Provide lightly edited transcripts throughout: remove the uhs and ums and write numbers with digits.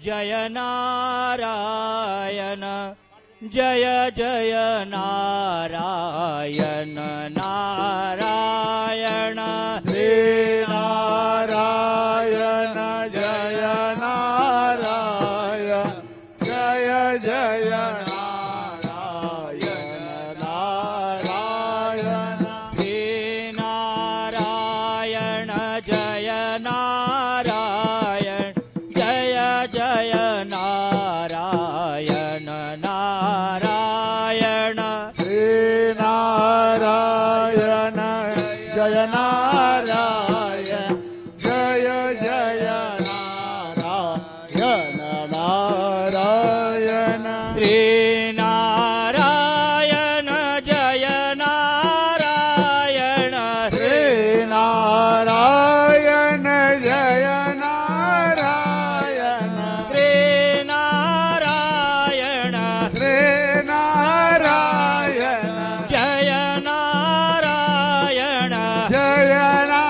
जय नारायण जय जय नारायण नारायण श्री नारायण जय नारायण जय जय नारायण नारायण श्री नारायण जय नारायण जय जय नारायण नारायण श्री नारायण जय नारायण जय जय नारायण नारायण श्री नारायण जय नारायण श्री नारायण जय नारायण श्री नारायण श्री नारायण जय नारायण जय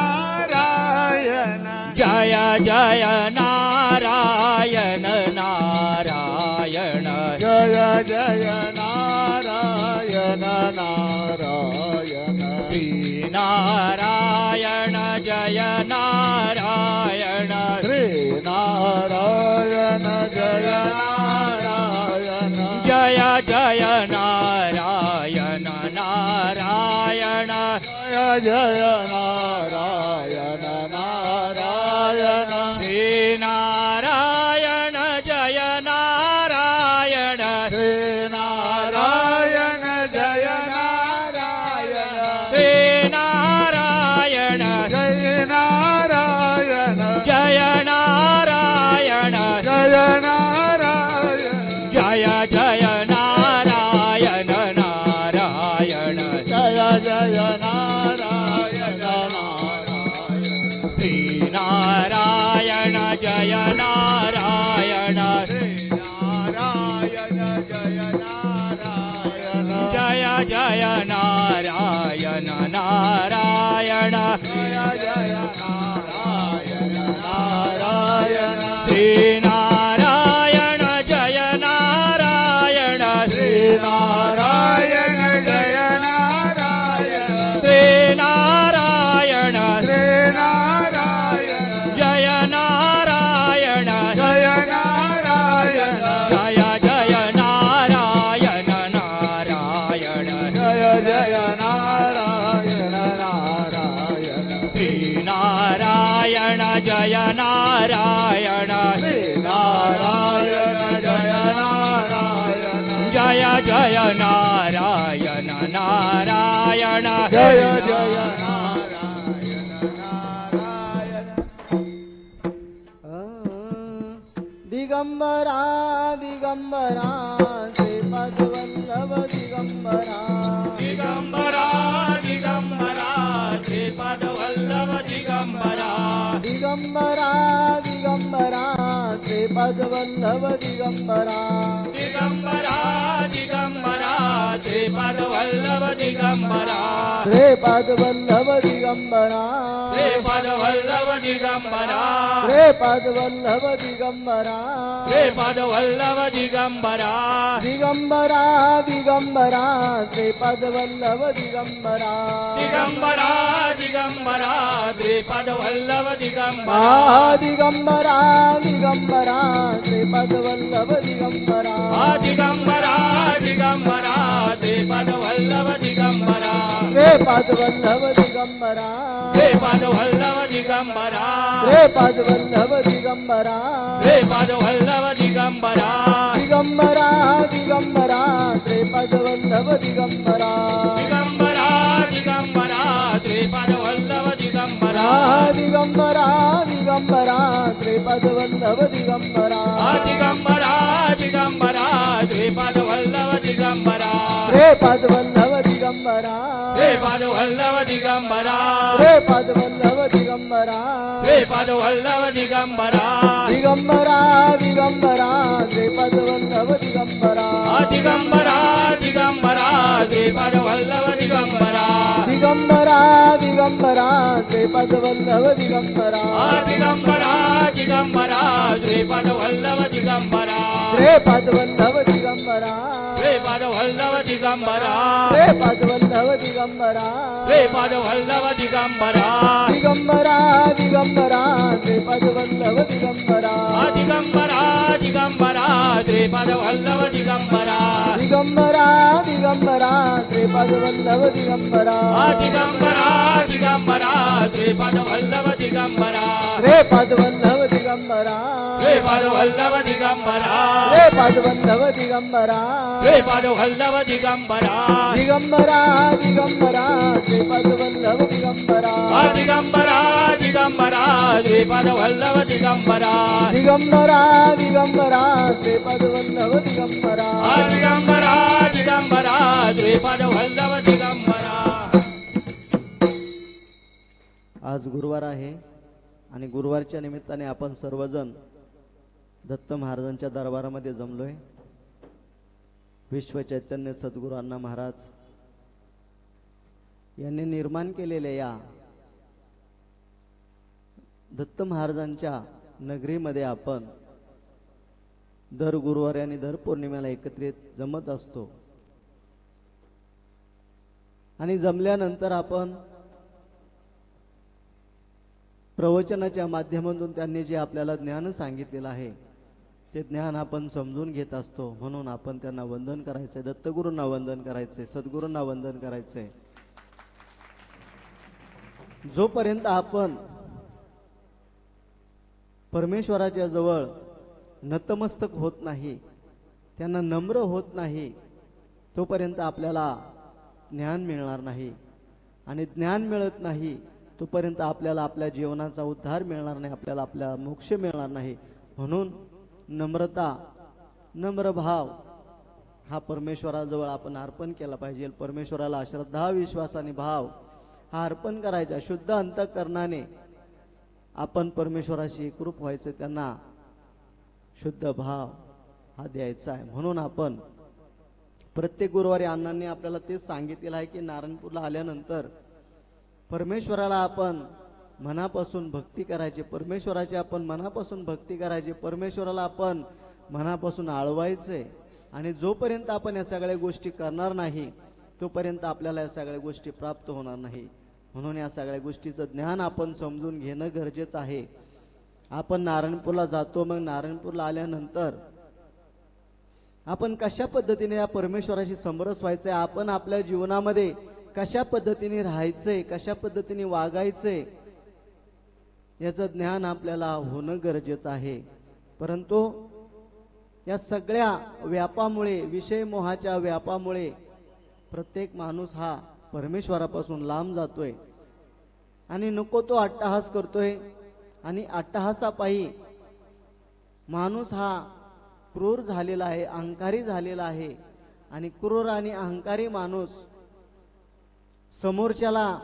नारायण जय जय नारायण नारायण जय जय नारायण नारायण श्री नारायण जय नारायण श्री नारायण जय नारायण जय जय नारायण नारायण जय जय नारायण नारायण श्री नारायण जय नारायण श्री नारायण जय नारायण श्री नारायण जय नारायण जय नारायण जय नारायण जय जय नारायण नारायण जय जय नारायण नारायण श्री नारायण जय नारायण श्री नारायण जय नारायण जय जय नारायण नारायण जय जय नारायण नारायण श्री नारायण जय नारायण श्री नारायण जय नारायण श्री नारायण श्री नारायण जय नारायण जय नारायण जय जय नारायण नारायण जय जय नारायण नारायण श्री नारायण जय नारायण श्री नारायण जय नारायण जय जय नारायण नारायण जय जय नारायण नारायण दिगंबरा दिगंबरा श्रीपाद वल्लभ दिगंबरा दिगंबरा दिगंबरा श्रीपाद वल्लभ दिगंबरा दिगंबरा दिगंबरा श्रीपाद वल्लभ दिगंबरा दिगंबरा दिगंबरा श्रीपाद वल्लभ दिगंबरा श्रीपाद वल्लभ दिगंबरा श्रीपाद वल्लभ दिगंबरा श्रीपाद वल्लभ दिगंबरा श्रीपाद वल्लभ दिगंबरा दिगंबरा दिगंबरा श्रीपाद वल्लभ दिगंबरा दिगंबरा दिगंबरा श्रीपाद वल्लभ दिगंबरा दिगंबरा दिगंबरा श्रीपाद वल्लभ दिगंबरा दिगंबरा दिगंबरा श्रीपाद वल्लभ दिगंबरा श्रीपाद वल्लभ दिगंबरा श्रीपाद वल्लभ दिगंबरा श्रीपाद वल्लभ दिगंबरा श्रीपाद वल्लभ दिगंबरा दिगंबरा दिगंबरा श्रीपाद वल्लभ दिगंबरा दिगंबरा दिगंबरा श्रीपाद वल्लभ दिगंबरा दिगंबरा दिगंबरा श्रीपाद वल्लभ दिगंबरा दिगंबरा दिगंबरा श्रीपाद वल्लभ दिगंबरा श्रीपाद वल्लभ दिगंबरा श्रीपाद वल्लभ दिगंबरा श्रीपाद वल्लभ दिगंबरा श्रीपाद वल्लभ दिगंबरा दिगंबरा दिगंबरा श्रीपाद वल्लभ दिगंबरा दिगंबरा दिगंबरा श्रीपाद वल्लभ दिगंबरा दिगंबरा दिगंबरा श्रीपाद वल्लभ दिगंबरा दिगंबरा दिगंबरा श्रीपाद वल्लभ दिगंबरा दिगंबरा श्रीपाद वल्लभ दिगंबरा श्रीपाद वल्लभ दिगंबरा श्रीपाद वल्लभ दिगंबरा श्रीपाद वल्लभ दिगंबरा दिगंबरा दिगंबरा श्रीपाद वल्लभ दिगंबरा दिगंबरा दिगंबरा श्रीपाद वल्लभ दिगंबरा दिगंबरा दिगंबरा श्रीपाद वल्लभ दिगंबरा दिगंबरा दिगंबरा श्रीपाद वल्लभ दिगंबरा श्रीपाद वल्लभ दिगंबरा श्रीपाद वल्लभ दिगंबरा श्रीपाद वल्लभ दिगंबरा श्रीपाद वल्लभ दिगंबरा दिगंबरा दिगंबरा श्रीपाद वल्लभ दिगंबरा दिगंबरा दिगंबरा श्रीपाद वल्लभ दिगंबरा दिगंबरा दिगंबरा श्रीपाद वल्लभ दिगंबरा दिगंबरा दिगंबरा श्रीपाद वल्लभ दिगंबरा. आज गुरुवार आहे आणि गुरुवारच्या निमित्ताने आपण सर्वजण दत्त महाराजांच्या दरबारामध्ये जमलोय. विश्व चैतन्य सद्गुरू अण्णा महाराज यांनी निर्माण केलेल्या या दत्त महाराजांच्या नगरीमध्ये आपण दर गुरुवारी आणि दर पौर्णिमेला एकत्रित जमत असतो आणि जमल्यानंतर आपण प्रवचनाच्या माध्यमातून त्यांनी जे आपल्याला ज्ञान सांगितलेलं आहे ते ज्ञान आपण समजून घेत असतो. म्हणून आपण त्यांना वंदन करायचंय, दत्तगुरूंना वंदन करायचंय, सद्गुरूंना वंदन करायचंय. जोपर्यंत आपण परमेश्वराच्या जवळ नतमस्तक होत नाही, त्यांना नम्र होत नाही, तोपर्यंत आपल्याला ज्ञान मिळणार नाही. आणि ज्ञान मिळत नाही तोपर्यंत आपल्याला आपल्या जीवनाचा उद्धार मिळणार नाही, आपल्याला आपला मोक्ष मिळणार नाही. म्हणून नम्रता, नम्र भाव हा परमेश्वराजवळ आपण अर्पण केला पाहिजे. परमेश्वराला श्रद्धा, विश्वास आणि भाव हा अर्पण करायचा. शुद्ध अंतःकरणाने आपण परमेश्वराशी एकरूप व्हायचं, त्यांना शुद्ध भाव हा द्यायचा आहे. म्हणून आपण प्रत्येक गुरुवारी अण्णांनी आपल्याला तेच सांगितलेलं आहे की नारायणपूरला आल्यानंतर परमेश्वराला आपण मनापासून भक्ती करायची, परमेश्वराची आपण मनापासून भक्ती करायची, परमेश्वराला आपण मनापासून आळवायचे. आणि जोपर्यंत आपण या सगळ्या गोष्टी करणार नाही तोपर्यंत आपल्याला या सगळ्या गोष्टी प्राप्त होणार नाही. म्हणून या सगळ्या गोष्टीचं ज्ञान आपण समजून घेणं गरजेचं आहे. आपण नारायणपूरला जातो, मग नारायणपूरला आल्यानंतर आपण कशा पद्धतीने या परमेश्वराशी समरस व्हायचंय, आपण आपल्या जीवनामध्ये कशा पद्धतीने राहायचंय, कशा पद्धतीने वागायचंय याचं ज्ञान आपल्याला होणं गरजेचं आहे. परंतु या सगळ्या व्यापामुळे, विषय मोहाच्या व्यापामुळे प्रत्येक माणूस हा परमेश्वरापासून लांब जातोय आणि नको तो अट्टहास करतोय. आणि अट्टहासापायी माणूस हा क्रूर झालेला आहे, अहंकारी झालेला आहे. आणि क्रूर आणि अहंकारी माणूस समोरच्याला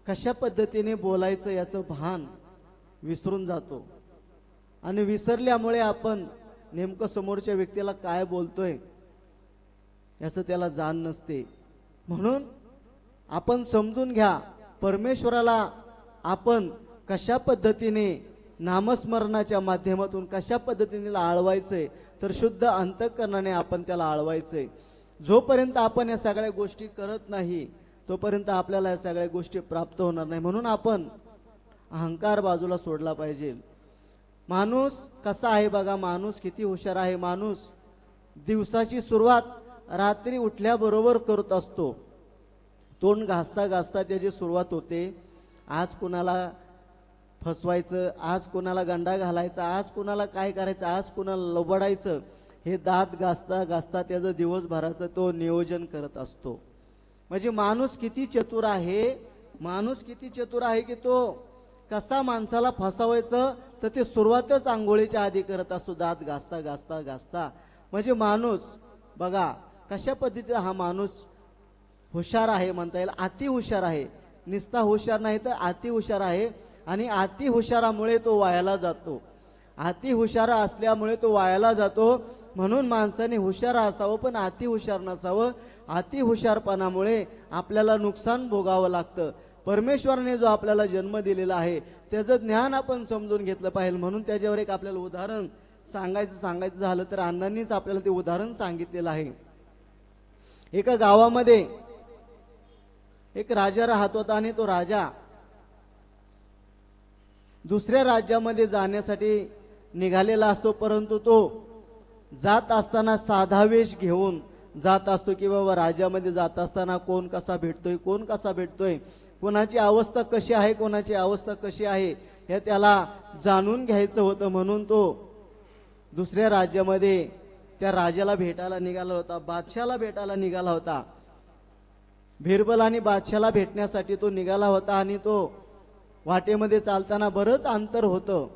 कशा पद्धतीने बोलायचं याचं भान विसरून जातो. आणि विसरल्यामुळे आपण नेमकं समोरच्या व्यक्तीला काय बोलतोय याचं त्याला जाण नसते. म्हणून आपण समजून घ्या, परमेश्वराला आपण कशा पद्धतीने नामस्मरणाच्या माध्यमातून कशा पद्धतीने आळवायचंय, तर शुद्ध अंतःकरणाने आपण त्याला आळवायचंय. जोपर्यंत आपण या सगळ्या गोष्टी करत नाही तोपर्यंत आपल्याला या सगळ्या गोष्टी प्राप्त होणार नाही. म्हणून आपण अहंकार बाजूला सोडला पाहिजे. माणूस कसा आहे बघा, माणूस किती हुशार आहे. माणूस दिवसाची सुरुवात रात्री उठल्याबरोबर करत असतो. तोंड घासता घासता त्याची सुरुवात होते. आज कुणाला फसवायचं, आज कुणाला गंडा घालायचा, आज कुणाला काय करायचं, आज कुणाला लबडायचं, हे दात घासता घासता त्याचं दिवसभराचं तो नियोजन करत असतो. म्हणजे माणूस किती चतुर आहे, माणूस किती चतुर आहे की तो कसा माणसाला फसवायचं तर ते सुरुवातच आंघोळीच्या आधी करत असतो, दात घासता घासता घासता. म्हणजे माणूस बघा कशा पद्धतीने हा माणूस हुशार आहे म्हणता येईल, अति हुशार आहे. निस्ता हुशार नाही तर अति हुशार आहे. आणि अति हुशारामुळे तो वायाला जातो. अति हुशार असल्यामुळे तो वायाला जातो. म्हणून माणसाने हुशार असावं पण अति हुशार नसावं. अति हुशारपणामुळे आपल्याला नुकसान भोगावं लागतं. परमेश्वराने जो आपल्याला जन्म दिलेला आहे त्याचं ज्ञान आपण समजून घेतलं पाहिजे. म्हणून त्याच्यावर एक आपल्याला उदाहरण सांगायचं झालं तर अण्णांनीच आपल्याला ते उदाहरण सांगितलेलं आहे. एका गावामध्ये एक राजा राहत होता आणि तो राजा दुसऱ्या राज्यामध्ये जाण्यासाठी निघालेला असतो, परंतु तो जात असताना साधा वेश घेऊन जात असतो की बाबा राज्यामध्ये जात असताना कोण कसा भेटतोय, कोणाची अवस्था कशी आहे, कोणाची अवस्था कशी आहे हे त्याला जाणून घ्यायचं होतं. म्हणून तो दुसऱ्या राज्यामध्ये त्या राजाला भेटायला निघाला होता, बादशाला भेटायला निघाला होता. बिरबल आणि बादशाला भेटण्यासाठी तो निघाला होता आणि तो वाटेमध्ये चालताना बरंच अंतर होतं,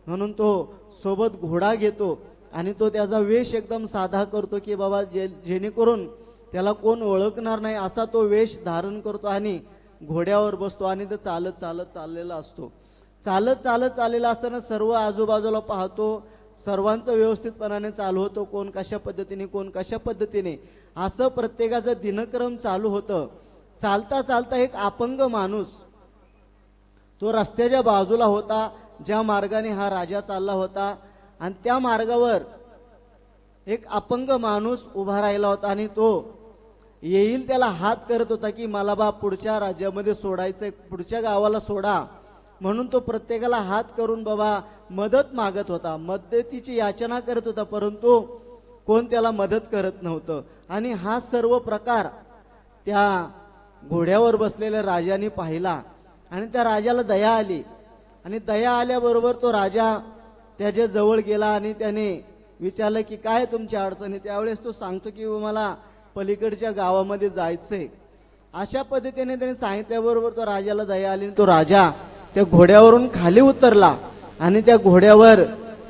म्हणून तो सोबत घोडा घेतो आणि तो त्याचा वेश एकदम साधा करतो की बाबा जेणेकरून त्याला कोण ओळखणार नाही असा तो वेश धारण करतो आणि घोड्यावर बसतो आणि तो चालत चाललेला असतो. चालत चाललेला असताना सर्व आजूबाजूला पाहतो, सर्वांचं व्यवस्थितपणाने चालू होतं, कोण कशा पद्धतीने असं प्रत्येकाचं दिनक्रम चालू होतं. चालता एक अपंग माणूस तो रस्त्याच्या बाजूला होता, ज्या मार्गाने हा राजा चालला होता, आणि त्या मार्गावर एक अपंग माणूस उभा राहिला होता आणि तो येईल त्याला हात करत होता की मला बा पुढच्या राज्यामध्ये सोडायचंय, पुढच्या गावाला सोडा, म्हणून तो प्रत्येकाला हात करून बाबा मदत मागत होता, मदतीची याचना करत होता, परंतु कोण त्याला मदत करत नव्हतं. आणि हा सर्व प्रकार त्या घोड्यावर बसलेल्या राजाने पाहिला आणि त्या राजाला दया आली आणि दया आल्याबरोबर तो राजा त्याच्या जवळ गेला आणि त्याने विचारलं की काय तुमची अडचण आहे. त्यावेळेस तो सांगतो की मला पलीकडच्या गावामध्ये जायचंय. अशा पद्धतीने त्याने सांगितल्याबरोबर तो राजाला दया आली, तो राजा त्या घोड्यावरून खाली उतरला आणि त्या घोड्यावर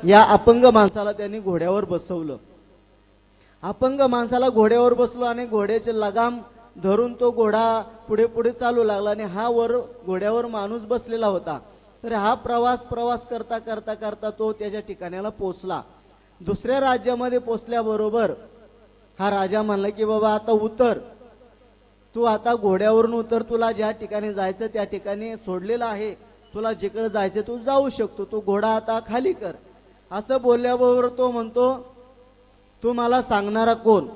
या अपंग माणसाला त्यांनी घोड्यावर बसवलं. अपंग माणसाला घोड्यावर बसलो आणि घोड्याचे लगाम धरून तो घोडा पुढे चालू लागला आणि हा वर घोड्यावर माणूस बसलेला होता. तर हा प्रवास करता तो त्याच्या ठिकाणाला पोचला. दुसऱ्या राज्यामध्ये पोचल्याबरोबर हा राजा म्हणला की बाबा आता उतर, तू आता घोड्यावरून उतर, तुला ज्या ठिकाणी जायचं त्या ठिकाणी सोडलेलं आहे, तुला जिकडे जायचं तू जाऊ शकतो, तू घोडा आता खाली कर. असं बोलल्याबरोबर तो म्हणतो तू मला सांगणारा कोण,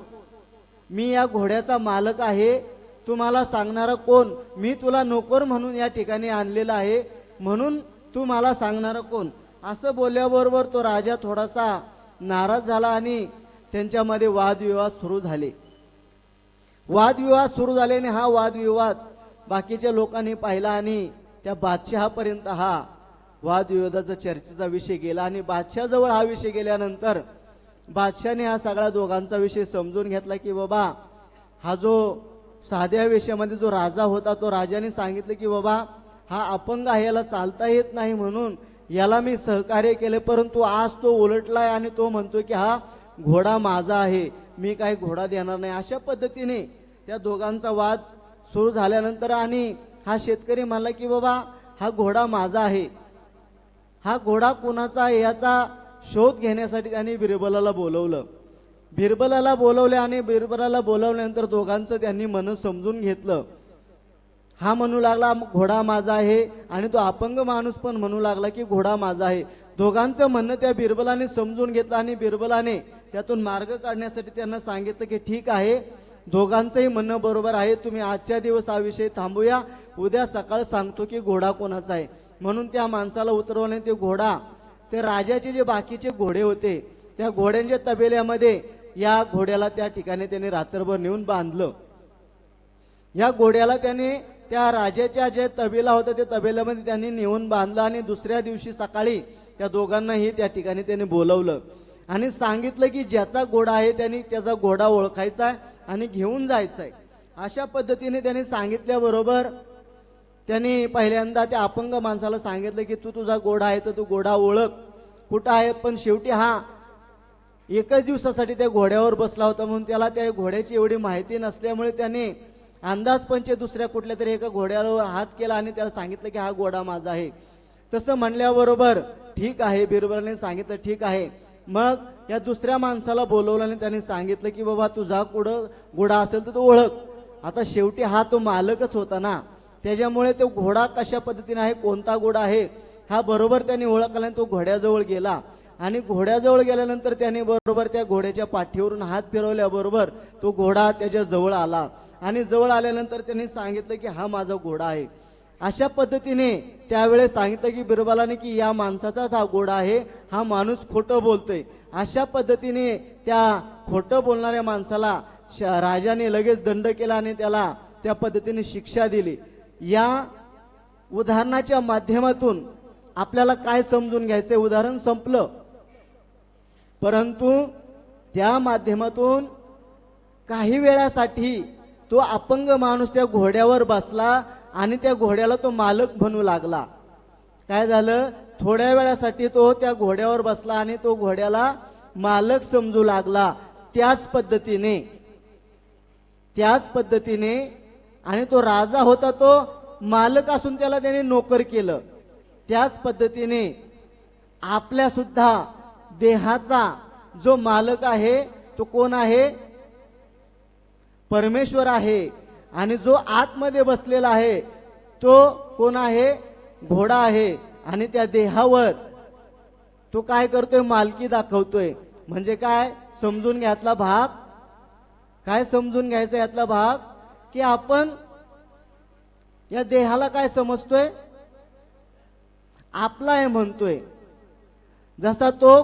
मी या घोड्याचा मालक आहे, तू मला सांगणारा कोण, मी तुला नोकर म्हणून या ठिकाणी आणलेला आहे, म्हणून तू मला सांगणारा कोण. असं बोलल्याबरोबर तो राजा थोडासा नाराज झाला आणि त्यांच्यामध्ये वादविवाद सुरू झाले. आणि हा वादविवाद बाकीच्या लोकांनी पाहिला आणि त्या बादशहापर्यंत हा वादविवादाचा चर्चेचा विषय गेला. आणि बादशहाजवळ हा विषय गेल्यानंतर बादशाने हा सगळ्या दोघांचा विषय समजून घेतला की बाबा हा जो साध्या विषयामध्ये जो राजा होता, तो राजाने सांगितलं की बाबा हा अपंग आहे, याला चालता येत नाही, म्हणून याला मी सहकार्य केले, परंतु आज तो उलटलाय आणि तो म्हणतोय की हा घोडा माझा आहे, मी काही घोडा देणार नाही. अशा पद्धतीने त्या दोघांचा वाद सुरू झाल्यानंतर आणि हा शेतकरी म्हणला की बाबा हा घोडा माझा आहे, हा घोडा कुणाचा आहे याचा शोध घेण्यासाठी त्यांनी बिरबलाला बोलवलं. बिरबलाला बोलवल्यानंतर दोघांचं त्यांनी मन समजून घेतलं. हा म्हणू लागला घोडा माझा आहे आणि तो अपंग माणूस पण म्हणू लागला की घोडा माझा आहे. दोघांचं म्हणणं त्या बिरबलाने समजून घेतलं आणि बिरबलाने त्यातून मार्ग काढण्यासाठी त्यांना सांगितलं की ठीक आहे, दोघांचंही म्हणणं बरोबर आहे, तुम्ही आजच्या दिवस हा विषय थांबूया, उद्या सकाळ सांगतो की घोडा कोणाचा आहे. म्हणून त्या माणसाला उतरवल्याने ते घोडा, ते राजाचे जे बाकीचे घोडे होते त्या घोड्यांच्या तबेल्यामध्ये या घोड्याला त्या ठिकाणी त्याने रात्रभर नेऊन बांधलं. या घोड्याला त्याने त्या राजाच्या जे तबेला होता त्या तबेल्यामध्ये त्यांनी नेऊन बांधलं आणि दुसऱ्या दिवशी सकाळी त्या दोघांनाही त्या ठिकाणी त्याने बोलवलं आणि सांगितलं की ज्याचा घोडा आहे त्यांनी त्याचा घोडा ओळखायचा आहे आणि घेऊन जायचा आहे. अशा पद्धतीने त्यांनी सांगितल्याबरोबर त्यांनी पहिल्यांदा त्या अपंग माणसाला सांगितलं की तू तुझा घोडा आहे तर तू घोडा ओळख कुठं आहे. पण शेवटी हा एकच दिवसासाठी त्या घोड्यावर बसला होता, म्हणून त्याला त्या घोड्याची एवढी माहिती नसल्यामुळे त्याने अंदाजपंचे दुसऱ्या कुठल्या तरी एका घोड्यावर हात केला आणि त्याला सांगितलं की हा घोडा माझा आहे. तसं म्हणल्याबरोबर ठीक आहे, बिरबलाने सांगितलं ठीक आहे. मग या दुसऱ्या माणसाला बोलवलं आणि त्याने सांगितलं की बाबा तुझा कुठं घोडा असेल तर तो ओळख. आता शेवटी हा तो मालकच होता ना, त्याच्यामुळे तो घोडा कशा पद्धतीने आहे, कोणता घोडा आहे हा बरोबर त्याने ओळखला आणि तो घोड्याजवळ गेला आणि घोड्याजवळ गेल्यानंतर त्याने बरोबर त्या घोड्याच्या पाठीवरून हात फिरवल्याबरोबर तो घोडा त्याच्या जवळ आला आणि जवळ आल्यानंतर त्याने सांगितलं की हा माझा घोडा आहे. अशा पद्धतीने त्यावेळेस सांगितलं की बिरबलाने की या माणसाचाच हा घोडा आहे, हा माणूस खोटं बोलतोय. अशा पद्धतीने त्या खोटं बोलणाऱ्या माणसाला राजाने लगेच दंड केला आणि त्याला त्या पद्धतीने शिक्षा दिली. या उदाहरणाच्या माध्यमातून आपल्याला काय समजून घ्यायचंय? उदाहरण संपलं, परंतु त्या माध्यमातून काही वेळासाठी तो अपंग माणूस त्या घोड्यावर बसला आणि त्या घोड्याला तो मालक बनू लागला. काय झालं? थोड्या वेळासाठी तो त्या घोड्यावर बसला आणि तो घोड्याला मालक समजू लागला. त्याच पद्धतीने आणि तो राजा होता, तो मालक असून त्याला त्याने नोकर केलं. त्याच पद्धतीने आपल्या सुद्धा देहाचा जो मालक आहे तो कोण आहे? परमेश्वर आहे. आणि जो आतमध्ये बसलेला आहे तो कोण आहे? घोडा आहे. आणि त्या देहावर तो काय करतोय? मालकी दाखवतोय. म्हणजे काय समजून घ्यातला भाग? काय समजून घ्यायचा यातला भाग? की आपण या देहाला काय समजतोय? आपला आहे म्हणतोय. जसा तो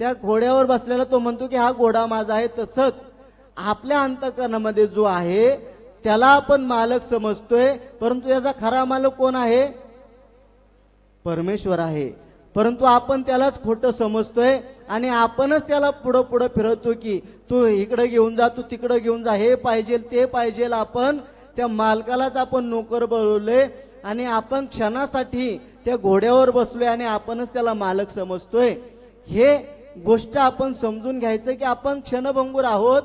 त्या घोड्यावर बसलेला तो म्हणतो की हा घोडा माझा आहे, तसंच आपल्या अंतःकरणामध्ये जो आहे त्याला आपण मालक समजतोय, परंतु याचा खरा मालक कोण आहे? परमेश्वर आहे. परंतु आपण त्यालाच खोटं समजतोय आणि आपणच त्याला पुढं पुढं फिरवतो की तू इकडे घेऊन जा, तू तिकडे घेऊन जा, हे पाहिजे ते पाहिजे. आपण त्या मालकालाच आपण नोकर बनवले आणि आपण क्षणासाठी त्या घोड्यावर बसलोय आणि आपणच त्याला मालक समजतोय. हे गोष्ट आपण समजून घ्यायचं की आपण क्षणभंगूर आहोत.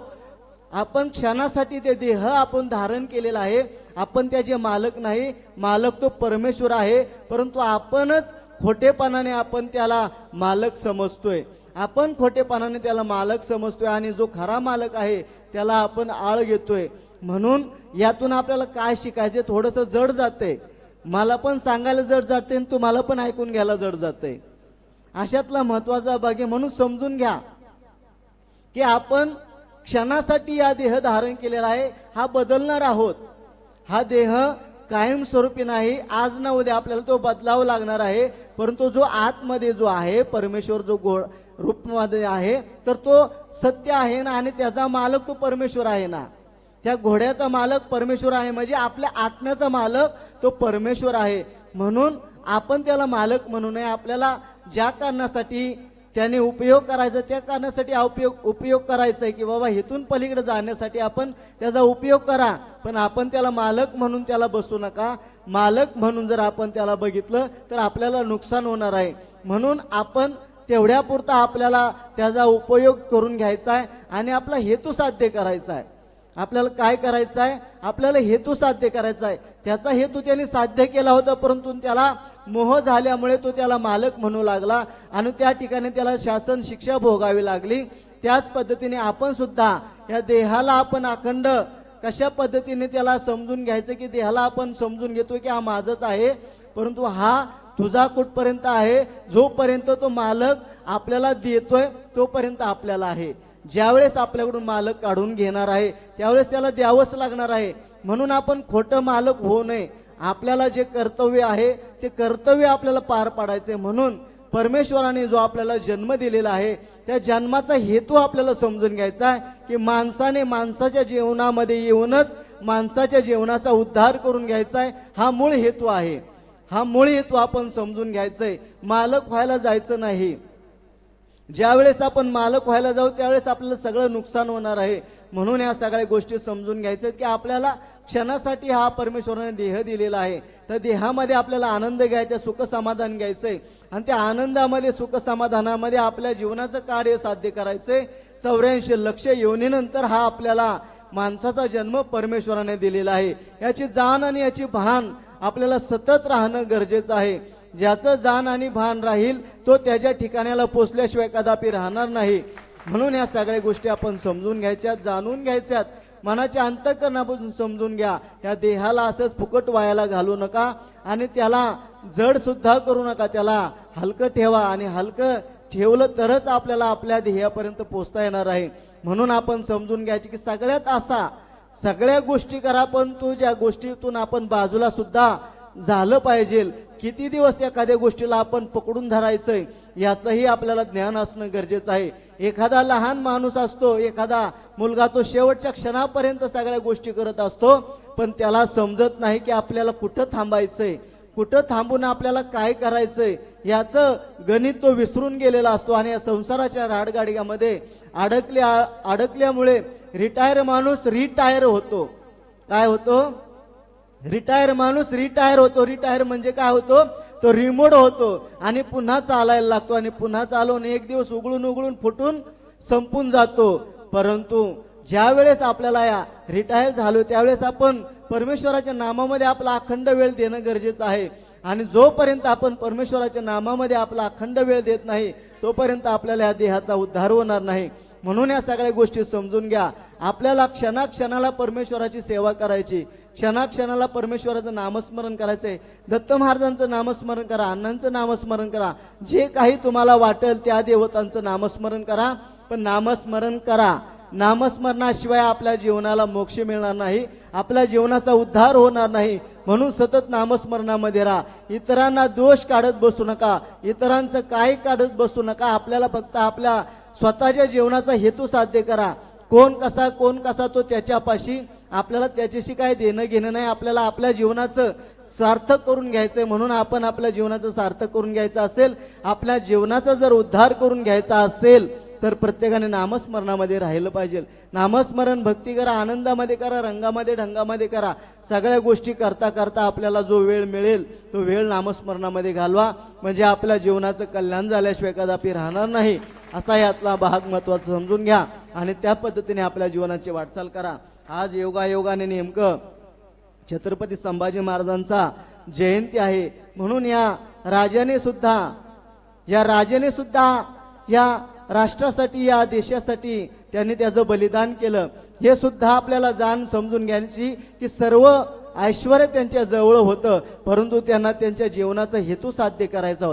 आपण क्षणासाठी ते देह आपण धारण केलेला आहे. आपण त्याचे मालक नाही, मालक तो परमेश्वर आहे. परंतु आपणच खोटेपणाने आपण त्याला मालक समजतोय. आपण खोटेपणाने त्याला मालक समजतोय आणि जो खरा मालक आहे त्याला आपण आळ घेतोय. म्हणून यातून आपल्याला काय शिकायचे? थोडंसं जड जाते, मला पण सांगायला जड जाते आणि तुम्हाला पण ऐकून घ्यायला जड जाते. अशातला महत्वाचा भाग आहे. म्हणून समजून घ्या की आपण क्षणासाठी या देह धारण केलेला आहे, हा बदलणार आहोत. हा देह कायमस्वरूपी नाही, आज ना उद्या आपल्याला तो बदलावा लागणार आहे. परंतु जो आतमध्ये जो आहे परमेश्वर, जो रूपमध्ये आहे, तर तो सत्य आहे ना, आणि त्याचा मालक तो परमेश्वर आहे ना. त्या घोड्याचा मालक परमेश्वर आहे, म्हणजे आपल्या आत्म्याचा मालक तो परमेश्वर आहे. म्हणून आपण त्याला मालक म्हणू नये. आपल्याला ज्या कारणासाठी त्याने उपयोग करायचा त्या कारणासाठी उपयोग करायचा आहे की बाबा इथून पलीकडे जाण्यासाठी आपण त्याचा उपयोग करा. पण आपण त्याला मालक म्हणून त्याला बसू नका. मालक म्हणून जर आपण त्याला बघितलं तर आपल्याला नुकसान होणार आहे. म्हणून आपण तेवढ्यापुरता आपल्याला त्याचा उपयोग करून घ्यायचा आहे आणि आपला हेतू साध्य करायचा आहे. आपल्याला काय करायचं आहे? आपल्याला हेतू साध्य करायचा आहे. त्याचा हेतू त्याने साध्य केला होता, परंतु त्याला मोह झाल्यामुळे तो त्याला मालक म्हणू लागला आणि त्या ठिकाणी त्याला शासन शिक्षा भोगावी लागली. त्याच पद्धतीने आपण सुद्धा या देहाला आपण अखंड कशा पद्धतीने त्याला समजून घ्यायचं की देहाला आपण समजून घेतो की हा माझाच आहे, परंतु हा तुझा कुठपर्यंत आहे? जोपर्यंत तो मालक आपल्याला देतोय तोपर्यंत आपल्याला आहे. ज्यावेळेस आपल्याकडून मालक काढून घेणार आहे त्यावेळेस त्याला द्यावंच लागणार आहे. म्हणून आपण खोटं मालक होऊ नये. आपल्याला जे कर्तव्य आहे ते कर्तव्य आपल्याला पार पाडायचे. म्हणून परमेश्वराने जो आपल्याला जन्म दिलेला आहे त्या जन्माचा हेतू आपल्याला समजून घ्यायचा आहे की माणसाने माणसाच्या जीवनामध्ये येऊनच माणसाच्या जीवनाचा उद्धार करून घ्यायचा आहे. हा मूळ हेतू आहे. हा मूळ हेतू आपण समजून घ्यायचा आहे. मालक व्हायला जायचं नाही. ज्यावेळेस आपण मालक व्हायला जाऊ त्यावेळेस आपल्याला सगळं नुकसान होणार आहे. म्हणून या सगळ्या गोष्टी समजून घ्यायच्या की आपल्याला क्षणासाठी हा परमेश्वराने देह दिलेला आहे. तर देहामध्ये आपल्याला आनंद घ्यायचा, सुख समाधान घ्यायचंय आणि त्या आनंदामध्ये सुख समाधानामध्ये आपल्या जीवनाचं कार्य साध्य करायचंय. 84 लक्ष योनीनंतर हा आपल्याला माणसाचा जन्म परमेश्वराने दिलेला आहे. याची जाण आणि याची भान आपल्याला सतत राहणं गरजेचं आहे. ज्याचं जाण आणि भान राहील तो त्याच्या ठिकाणाला पोचल्याशिवाय कदापि राहणार नाही. म्हणून या सगळ्या गोष्टी आपण समजून घ्यायच्यात, जाणून घ्यायच्यात. मनाच्या अंतःकरणापासून समजून घ्या. या देहाला असंच फुकट वायाला घालू नका आणि त्याला जड सुद्धा करू नका. त्याला हलकं ठेवा आणि हलकं ठेवलं तरच आपल्याला आपल्या ध्येयापर्यंत पोहोचता येणार आहे. म्हणून आपण समजून घ्यायचे की सगळ्यात असा सगळ्या गोष्टी करा, पण तू ज्या गोष्टीतून आपण बाजूला सुद्धा झालं पाहिजे. किती दिवस एखाद्या गोष्टीला आपण पकडून धरायचंय याचंही आपल्याला ज्ञान असणं गरजेचं आहे. एखादा लहान माणूस असतो, एखादा मुलगा, तो शेवटच्या क्षणापर्यंत सगळ्या गोष्टी करत असतो, पण त्याला समजत नाही की आपल्याला कुठं थांबायचंय, कुठं थांबून आपल्याला काय करायचंय याचं गणित तो विसरून गेलेला असतो. आणि या संसाराच्या राडगाडीमध्ये अडकल्यामुळे रिटायर माणूस रिटायर होतो. काय होतो? रिटायर माणूस रिटायर होतो. रिटायर म्हणजे काय होतो? तो रिमोट होतो आणि पुन्हा चालायला लागतो आणि पुन्हा चालवून एक दिवस उघडून फुटून संपून जातो. परंतु ज्या वेळेस आपल्याला या रिटायर झालो त्यावेळेस आपण परमेश्वराच्या नामामध्ये आपला अखंड वेळ देणं गरजेचं आहे. आणि जोपर्यंत आपण परमेश्वराच्या नामामध्ये आपला अखंड वेळ देत नाही तोपर्यंत आपल्याला या देहाचा उद्धार होणार नाही. म्हणून या सगळ्या गोष्टी समजून घ्या. आपल्याला क्षणाक्षणाला परमेश्वराची सेवा करायची, क्षणाक्षणाला परमेश्वराचं नामस्मरण करायचंय. दत्त महाराजांचं नामस्मरण करा, अण्णांचं नामस्मरण करा, जे काही तुम्हाला वाटेल त्या देवतांचं नामस्मरण करा, पण नामस्मरण करा. नामस्मरणाशिवाय आपल्या जीवनाला मोक्ष मिळणार नाही, आपल्या जीवनाचा उद्धार होणार नाही. म्हणून सतत नामस्मरणामध्ये राहा. इतरांना दोष काढत बसू नका, इतरांचं काय काढत बसू नका. आपल्याला फक्त आपल्या स्वतःच्या जीवनाचा हेतू साध्य करा. कोण कसा तो त्याच्यापाशी, आपल्याला त्याच्याशी काय देणं घेणं नाही. आपल्याला आपल्या जीवनाचं सार्थक करून घ्यायचंय. म्हणून आपण आपल्या जीवनाचं सार्थक करून घ्यायचं असेल, आपल्या जीवनाचा जर उद्धार करून घ्यायचा असेल तर प्रत्येकाने नामस्मरणामध्ये राहिलं पाहिजे. नामस्मरण भक्ती करा, आनंदामध्ये करा, रंगामध्ये ढंगामध्ये करा. सगळ्या गोष्टी करता करता आपल्याला जो वेळ मिळेल तो वेळ नामस्मरणामध्ये घालवा. म्हणजे आपल्या जीवनाचं कल्याण झाल्याशिवाय कदापि राहणार नाही. असा यातला भाग महत्वाचा समजून घ्या आणि त्या पद्धतीने आपल्या जीवनाची वाटचाल करा. आज योगायोगाने नेमकं छत्रपती संभाजी महाराजांचा जयंती आहे. म्हणून या राजाने सुद्धा या राष्ट्रासाठी, या देशासाठी त्यांनी त्याचं बलिदान केलं. हे सुद्धा आपल्याला जाण समजून घ्यायची की सर्व ऐश्वर त्यांच्या जवळ होतं, परंतु त्यांना त्यांच्या जीवनाचा हेतू साध्य करायचा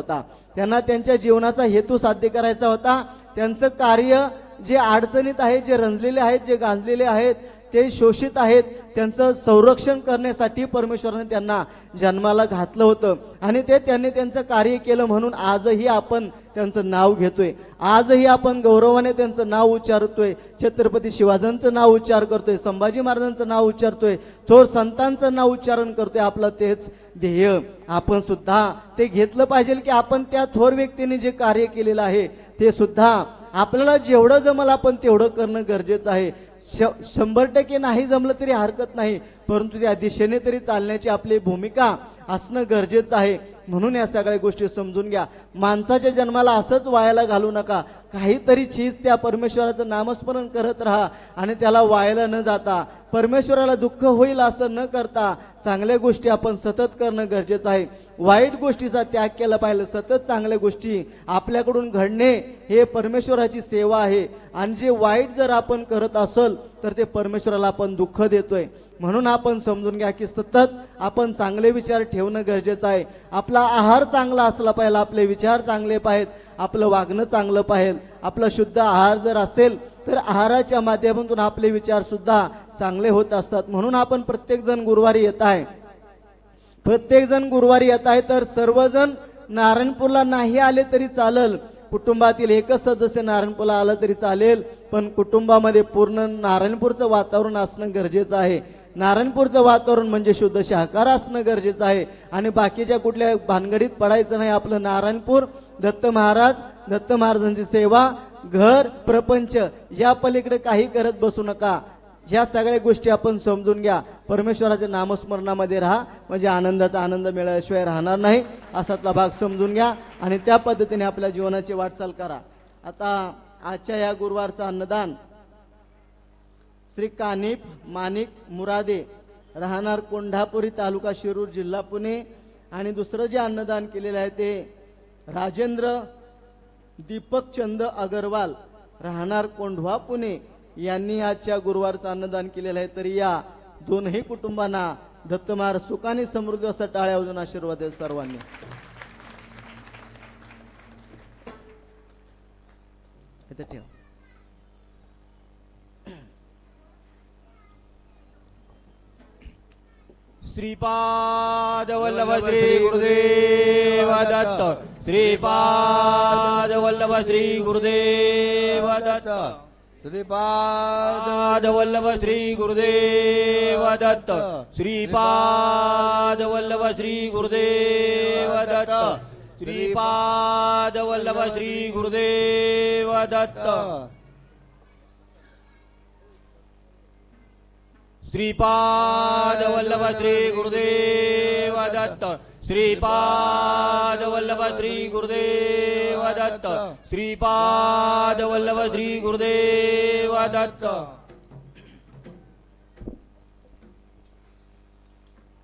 होता. त्यांचं कार्य जे अडचणीत आहे, जे रंजलेले आहेत, जे गांजलेले आहेत, ते शोषित आहेत, त्यांचं संरक्षण करण्यासाठी परमेश्वराने त्यांना जन्माला घातलं होतं आणि त्यांनी त्यांचं कार्य केलं. म्हणून आजही आपण त्यांचं नाव घेतोय, आजही आपण गौरवाने त्यांचं नाव उच्चारतोय. छत्रपती शिवाजींचं नाव उच्चार करतोय, संभाजी महाराजांचं नाव उच्चारतोय, थोर संतांचं नाव उच्चारण करतोय. आपलं तेच ध्येय आपण सुद्धा ते घेतलं पाहिजे की आपण त्या थोर व्यक्तीने जे कार्य केलेलं आहे ते सुद्धा आपल्याला जेवढं जमलं आपण तेवढं करणं गरजेचं आहे. 100% नाही जमलं तरी हरकत नाही, परंतु त्या दिशेने तरी चालण्याची आपली भूमिका असणं गरजेचं आहे. म्हणून या सगळ्या गोष्टी समजून घ्या. माणसाच्या जन्माला असंच वायाला घालू नका. काहीतरी चीज त्या परमेश्वराचं नामस्मरण करत राहा आणि त्याला वायाला न जाता, परमेश्वराला दुःख होईल असं न करता चांगल्या गोष्टी आपण सतत करणं गरजेचं आहे. वाईट गोष्टीचा त्याग केला पाहिजे. सतत चांगल्या गोष्टी आपल्याकडून घडणे हे परमेश्वराची सेवा आहे. आणि जे वाईट जर आपण करत असेल तर ते परमेश्वराला आपण दुःख देतोय. म्हणून आपण समजून घ्या की सतत आपण चांगले विचार ठेवणं गरजेचं आहे. आपला आहार चांगला असला पाहिजे, आपले विचार चांगले पाहिजेत, आपलं वागणं चांगलं पाहिजे. आपला शुद्ध आहार जर असेल तर आहाराच्या माध्यमातून आपले विचार सुद्धा चांगले होत असतात. म्हणून आपण प्रत्येक जण गुरुवारी येत आहे, तर सर्वजण नारायणपूरला नाही आले तरी चालेल. कुटुंबातील एकच सदस्य नारायणपूरला आलं तरी चालेल, पण कुटुंबामध्ये पूर्ण नारायणपूरचं वातावरण असणं गरजेचं आहे. नारायणपूरचं वातावरण म्हणजे शुद्ध शाकाहार असणं गरजेचं आहे आणि बाकीच्या कुठल्या भानगडीत पडायचं नाही. आपलं नारायणपूर, दत्त महाराजांची सेवा, घर, प्रपंच या पलीकडे काही करत बसू नका. ह्या सगळ्या गोष्टी आपण समजून घ्या. परमेश्वराच्या नामस्मरणामध्ये राहा, म्हणजे आनंदाचा आनंद मिळाल्याशिवाय राहणार नाही. असातला भाग समजून घ्या आणि त्या पद्धतीने आपल्या जीवनाची वाटचाल करा. आता आजच्या या गुरुवारचं अन्नदान श्री कानिफ माणिक मुरादे, राहणार कोंढापुरी, तालुका शिरूर, जिल्हा पुणे. आणि दुसरं जे अन्नदान केलेलं आहे ते राजेंद्र दीपक चंद अगरवाल, राहणार कोंढवा, पुणे यांनी आजच्या गुरुवारचं अन्नदान केलेलं आहे. तरी या दोनही कुटुंबांना दत्त महाराज सुखाने समृद्धी असा टाळ्या वाजवून आशीर्वाद देत सर्वांनी. इथं ठेव. श्रीपाद वल्लभ श्री गुरुदेव दत्त. श्रीपाद वल्लभ श्री गुरुदेव दत्त. श्रीपाद वल्लभ श्री गुरुदेव दत्त. श्रीपाद वल्लभ श्री गुरुदेव दत्त. श्रीपाद वल्लभ श्री गुरुदेव दत्त. श्रीपाद वल्लभ श्री गुरुदेव दत्त. श्रीपाद वल्लभ श्री गुरुदेव दत्त. श्रीपाद वल्लभ श्री गुरुदेव दत्त.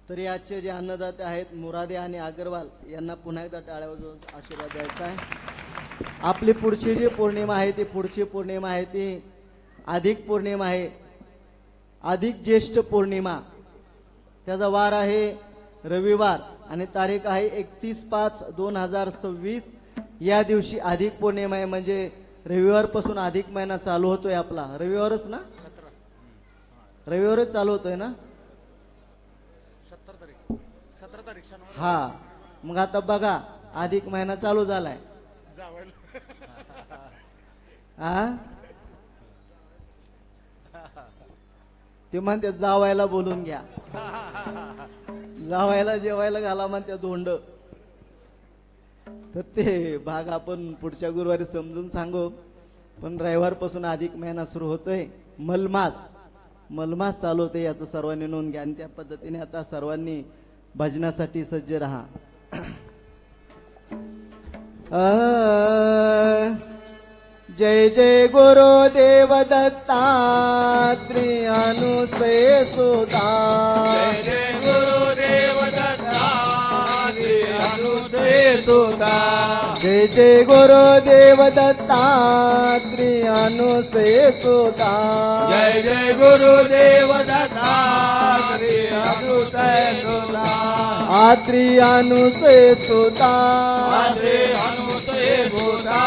तरी आजचे जे अन्नदाते आहेत मुरादे आणि अग्रवाल यांना पुन्हा एकदा टाळ्या वाजवून आशीर्वाद द्यायचा आहे. आपली पुढची जी पौर्णिमा आहे ती पुढची पौर्णिमा आहे ती अधिक पौर्णिमा आहे. अधिक ज्येष्ठ पौर्णिमा त्याचा वार आहे रविवार आणि तारीख आहे 31/5/2026. या दिवशी अधिक पौर्णिमा आहे म्हणजे रविवार पासून अधिक महिना चालू होतोय आपला. रविवारच ना, रविवारच चालू होतोय ना. 17 तारीख हा मग आता बघा अधिक महिना चालू झालाय. हा ते म्हणते जावायला बोलून घ्या, जावायला जेवायला घाला म्हणते धोंड. तर ते भाग आपण पुढच्या गुरुवारी समजून सांगू. पण रविवार पासून अधिक महिना सुरू होतोय. मलमास चालू होते याचं सर्वांनी नोंद घ्या आणि त्या पद्धतीने आता सर्वांनी भजनासाठी सज्ज राहा. जय जय गुरुदेव दत्तात्रेय अनुसे सुता. जय जय गुरुदेव दत्तात्रेय अनुसे सुता. जय जय गुरुदेव दत्तात्रेय अनुसे सुता. जय जय गुरुदेव दत्तात्रेय अनुसे सुता. आत्री अनुसे सुता. आत्रे अनुसे सुता.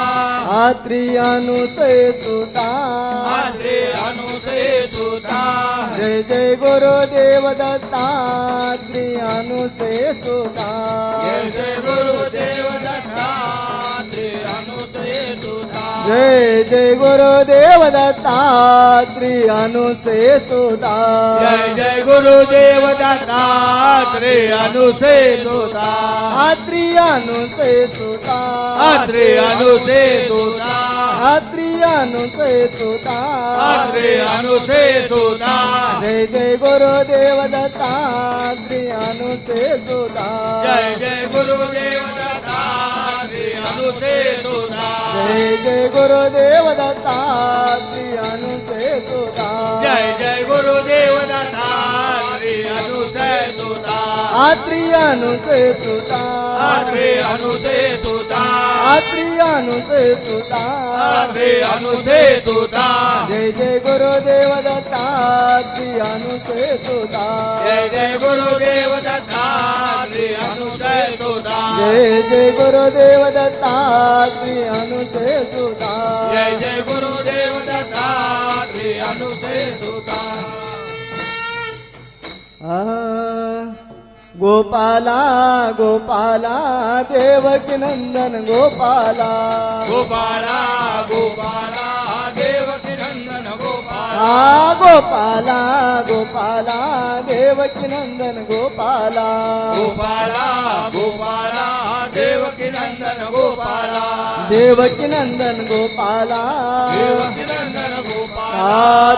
आत्री अनुसे सुता. आत्रे अनुसे सुता. जय जय गुरुदेव दत्तात्रेय अनुसे सुता. जय जय गुरुदेव दत्तात्रेय अनुसे सुता. जय जय गुरुदेव दत्तात्रेय अनुसे सुता. जय जय गुरुदेव दत्तात्रेय अनुसे सुता. आत्री अनुसे सुता. आत्रे अनुसे सुता. आत्री अनुसे सुता आत्रे अनुसे सुता जय जय गुरुदेव दत्तात्री अनुसे सुता जय जय गुरुदेव दत्तात्री अनुसे सुता जय जय गुरुदेव दत्तात्री अनुसे सुता जय जय गुरुदेव दत्तात्री अनुसे सुता आत्री अनुसे सुता आत्रे अनुसे सुता आत्री अनुसे सुता आत्रे अनुसे सुता जय जय गुरुदेव दत्तात्री अनुसे सुता जय जय गुरुदेव दत्तात्री अनुसे सुता जय जय गुरुदेव दत्तात्री अनुसे सुता जय जय गुरुदेव दत्तात्री अनुसे सुता गोपाला गोपाला देवकी नंदन गोपाला गोपाला गोपाला देवकी नंदन गोपाला गोपाला गोपाला देवकी नंदन गोपाला गोपाला गोपाला देवकी नंदन गोपाला देवकी नंदन गोपाला देवकी नंदन गोपाला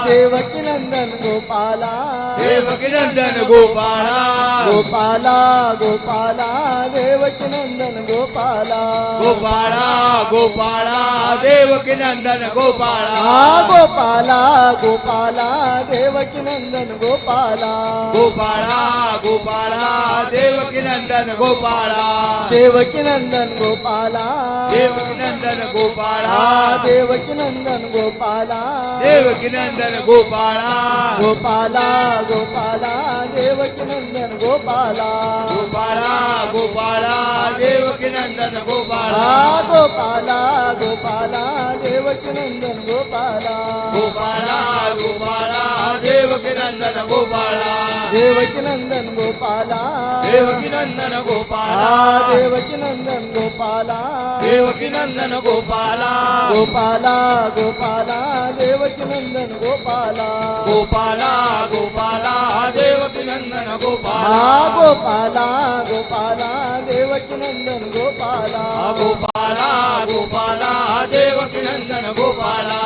देवकी नंदन गोपाला देवकी नंदन गोपाला गोपाला गोपाला देवकी नंदन गोपाला गोपाला गोपाला देवकी नंदन गोपाला गोपाला गोपाला देवकी नंदन गोपाला गोपाला गोपाला देवकी नंदन गोपाला देवकी नंदन गोपाला गोपाला देवकी नंदन गोपाळा देवकी नंदन गोपाला देवकी नंदन गोपाळा गोपाला गोपाला देवकी नंदन गोपाला गोपाळा गोपाळा देवकी नंदन गोपाळा गोपाला गोपाला देवकी नंदन गोपाला गोपाळा गोपाळा देवकी नंदन गोपाळा देवकी नंदन गोपाला देवकी नंदन गोपाळा देवकी नंदन गोपाला देवकी नंदन गोपाळा गोपाला गोपाला देवकी नंदन गोपाला गोपाळा गोपाळा देवकी नंदन गोपाळा गोपाला गोपाला देवकी नंदन गोपाला गोपाळा गोपाळा देवकी नंदन गोपाळा.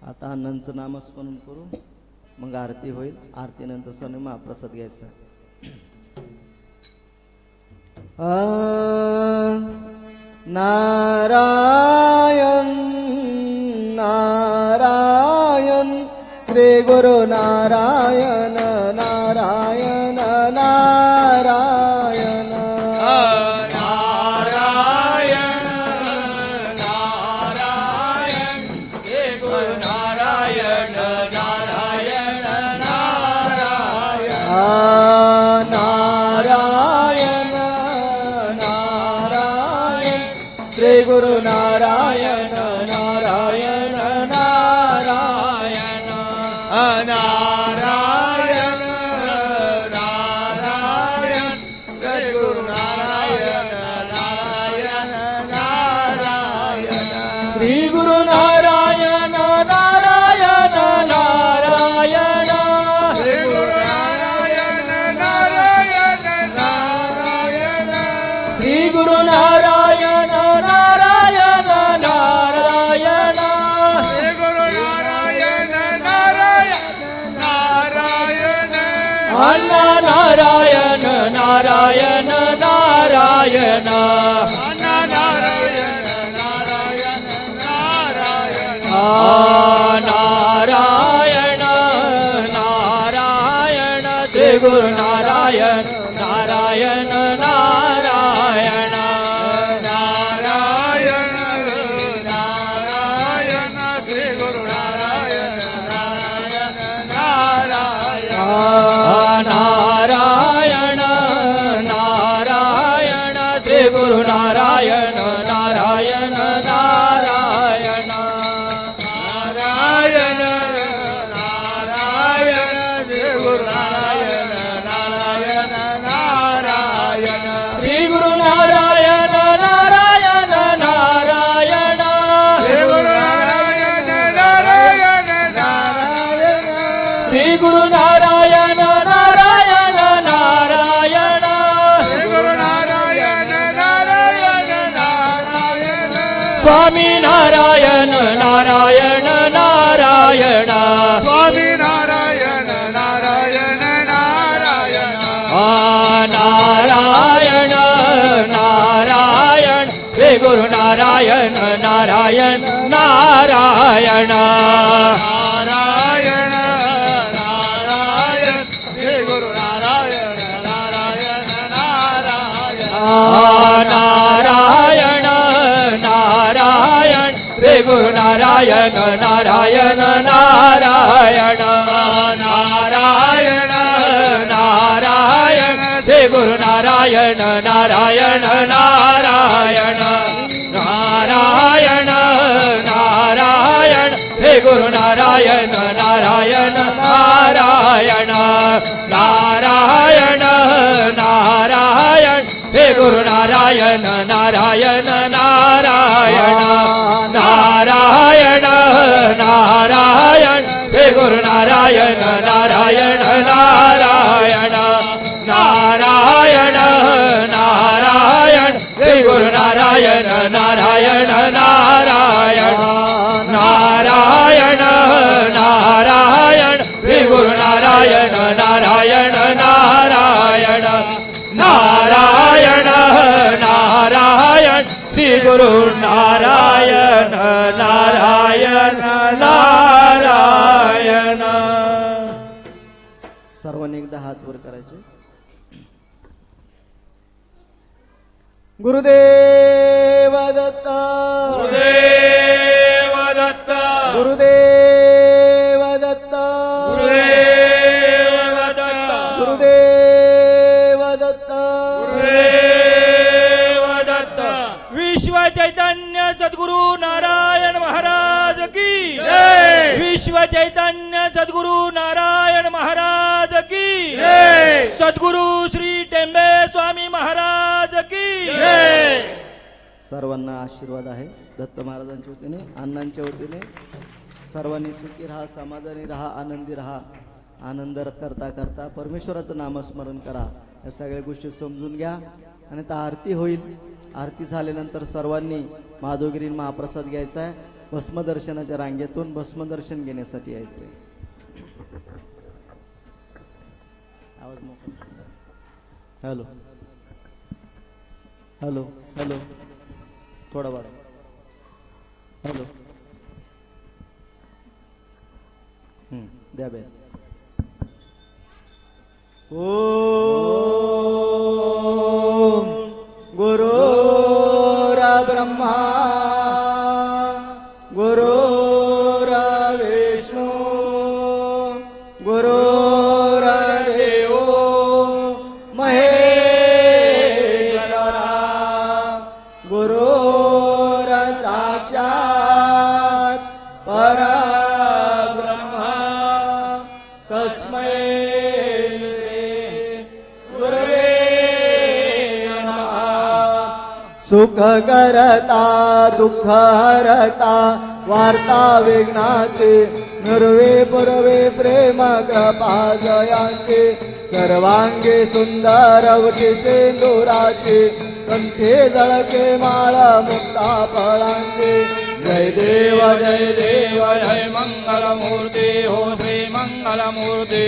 आता अण्णांचं नामस्मरण करू, मग आरती होईल. आरतीनंतर सने महाप्रसाद घ्यायचा. नारायण नारायण श्री गुरु नारायण नारायण नारायण नारायण नारायण हे गुरु नारायण नारायण नारायण नारायण नारायण श्री गुरु नारायण नारायण नारायण नारायण नारायण जय गुरु नारायण नारायण नारायण श्री गुरु नारायण नारायण नारायण श्री गुरु नारायण नारायण नारायण श्री गुरु नारायण नारायण नारायण श्री गुरु नारायण नारायण नारायण अण्णा नारायण नारायण नारायण अण्णा नारायण नारायण नारायण नारायण नारायण श्री गुरु नारायण नारायण नारायण नारायण नारायण श्री गुरु नारायण नारायण नारायण नारायण नारायण श्री गुरु नारायण नारायण नारायण नारायण नारायण श्री गुरु नारायण नारायण नारायण श्री गुरु नारायण नारायण नारायण श्री गुरु नारायण नारायण नारायण श्री गुरु नारायण नारायण नारायण श्री गुरु नारायण नारायण नारायण स्वामी नारायण नारायण नारायण स्वामी नारायण नारायण नारायण नारायण नारायण श्री गुरु नारायण नारायण नारायण नारायण नारायण श्री गुरु नारायण नारायण नारायण नारायण नारायण श्री गुरु नारायण नारायण नारायण नारायण नारायण श्री गुरु नारायण नारायण नारायण नारायण नारायण श्री गुरु नारायण नारायण नारायण नारायण नारायण श्री गुरु नारायण नारायण नारायण नारायण नारायण श्री गुरु नारायण नारायण नारायण नारायण नारायण श्री गुरु नारायण नारायण नारायण नारायण नारायण श्री गुरु नारायण नारायण नारायण नारायण नारायण श्री गुरु नारायण नारायण नारायण. सर्वांनी एकदा हात वर करायचे. गुरुदेव दत्त गुरुदेव दत्त गुरुदेव दत्त गुरुदेव दत्त गुरुदेव दत्त गुरुदेव दत्त विश्व चैतन्य सद्गुरु नारायण महाराज की जय. विश्व चैतन्य सद्गुरु नारायण महाराज की जय. सद्गुरु श्री टेंबे स्वामी महाराज की जय. सर्वांना आशीर्वाद आहे दत्त महाराजांच्या वतीने अण्णांच्या वतीने सर्वांनी सुखी राहा समाधानी राहा आनंदी राहा आनंद करता करता परमेश्वराचं नामस्मरण करा या सगळ्या गोष्टी समजून घ्या आणि आता आरती होईल आरती झाल्यानंतर सर्वांनी माधवगिरी महाप्रसाद घ्यायचा आहे भस्मदर्शनाच्या रांगेतून भस्मदर्शन घेण्यासाठी यायचंय आवाज मोठा हॅलो हॅलो हॅलो थोडा वाढ हॅलो द्या बे ओम गुरुरा ब्रह्मा गुरुरा विष्णू गुरुरा देव महेश्वरा गुरुरा साक्षात परब्रह्मा तस्मै गुरवे नमः सुख करता दुःख हरता वार्ता विघ्नाचे निर्वे पुरवे प्रेम कृपा जयांचे सर्वांगी सुंदर वटी शेंदुराचे कंठे जळके माळ मुक्ता फळांचे जय देव जय मंगल मूर्ती हो श्री मंगल मूर्ती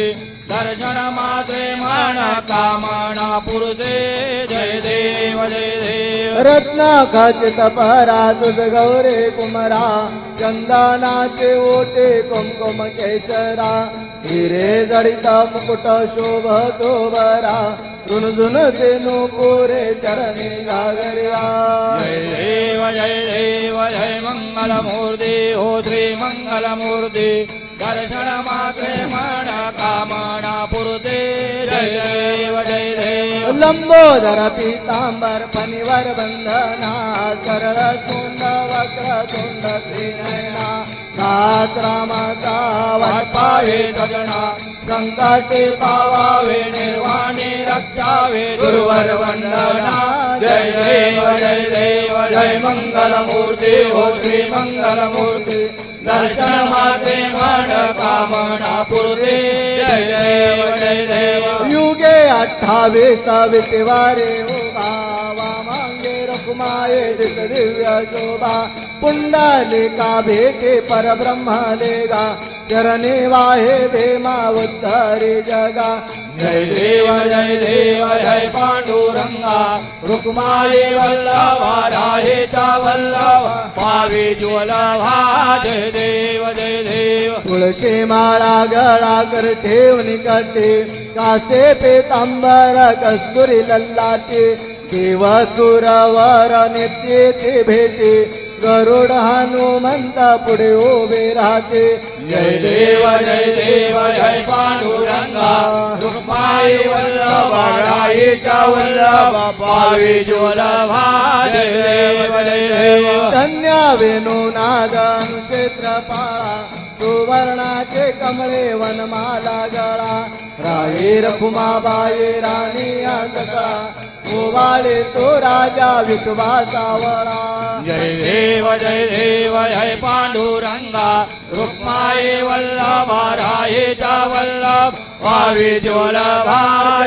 दर्शन मात्रे मन कामना पुरते जय देव रत्न खचित परा तुझ गौरे कुमरा चंदनाचे ओटे कुमकुम केशरा हिरे जडित मुकुट शोभतो बरा रुणझुन तेनु पुरे चरणी घागर्या जय जय मंगल मूर्ती हो श्री मंगल मूर्ती दर्शन मात्रे मन कामना पुरते जय देव लंबोदर पीतांबर फणीवर बंधना सरळ सोंड वक्र तोंड त्रिनयना दास रामाचा वाट पावे सजना संकटे पावावे निर्वाणी रक्षावे गुरुवर वंदना जय देव जय मंगल मूर्ती हो श्री मंगल मूर्ती दर्शन माते मन कामना पुरते जय देव युगे 28 विटेवारे उभा वामांगे रखुमाये दिस दिव्य शोभा पुंडलिका भेटे परब्रह्म लेगा चरणी वाहे भेमा उद्धरे जगा जय देव जय पांडुरंगा रुक्माई वल्लभा राहेचा वल्लभा पावे ज्वलभा जय देव तुळशी माळा गळा कर ठेवणी कटे कासे पेतांबर कस्तुरी लल्लाटे देव सुरवर नित्ये भेटे गरुड हनुमंत पुढे उभे राहते जय देव जय पांडुरंगा रुक्माई वल्लभा राहेचा वल्लभा पावे ज्वलभा जय देव कन्या वेणू नागन क्षेत्रपाळा सुवर्णाचे कमळे वनमाला गळा राये रखुमाबाई राणी सकळा ओवाळे तो राजा विठोबा सावळा जय देव जय पांडुरंगा रुक्माई वल्लभा राहेचा वल्लभ पावे ज्वलभा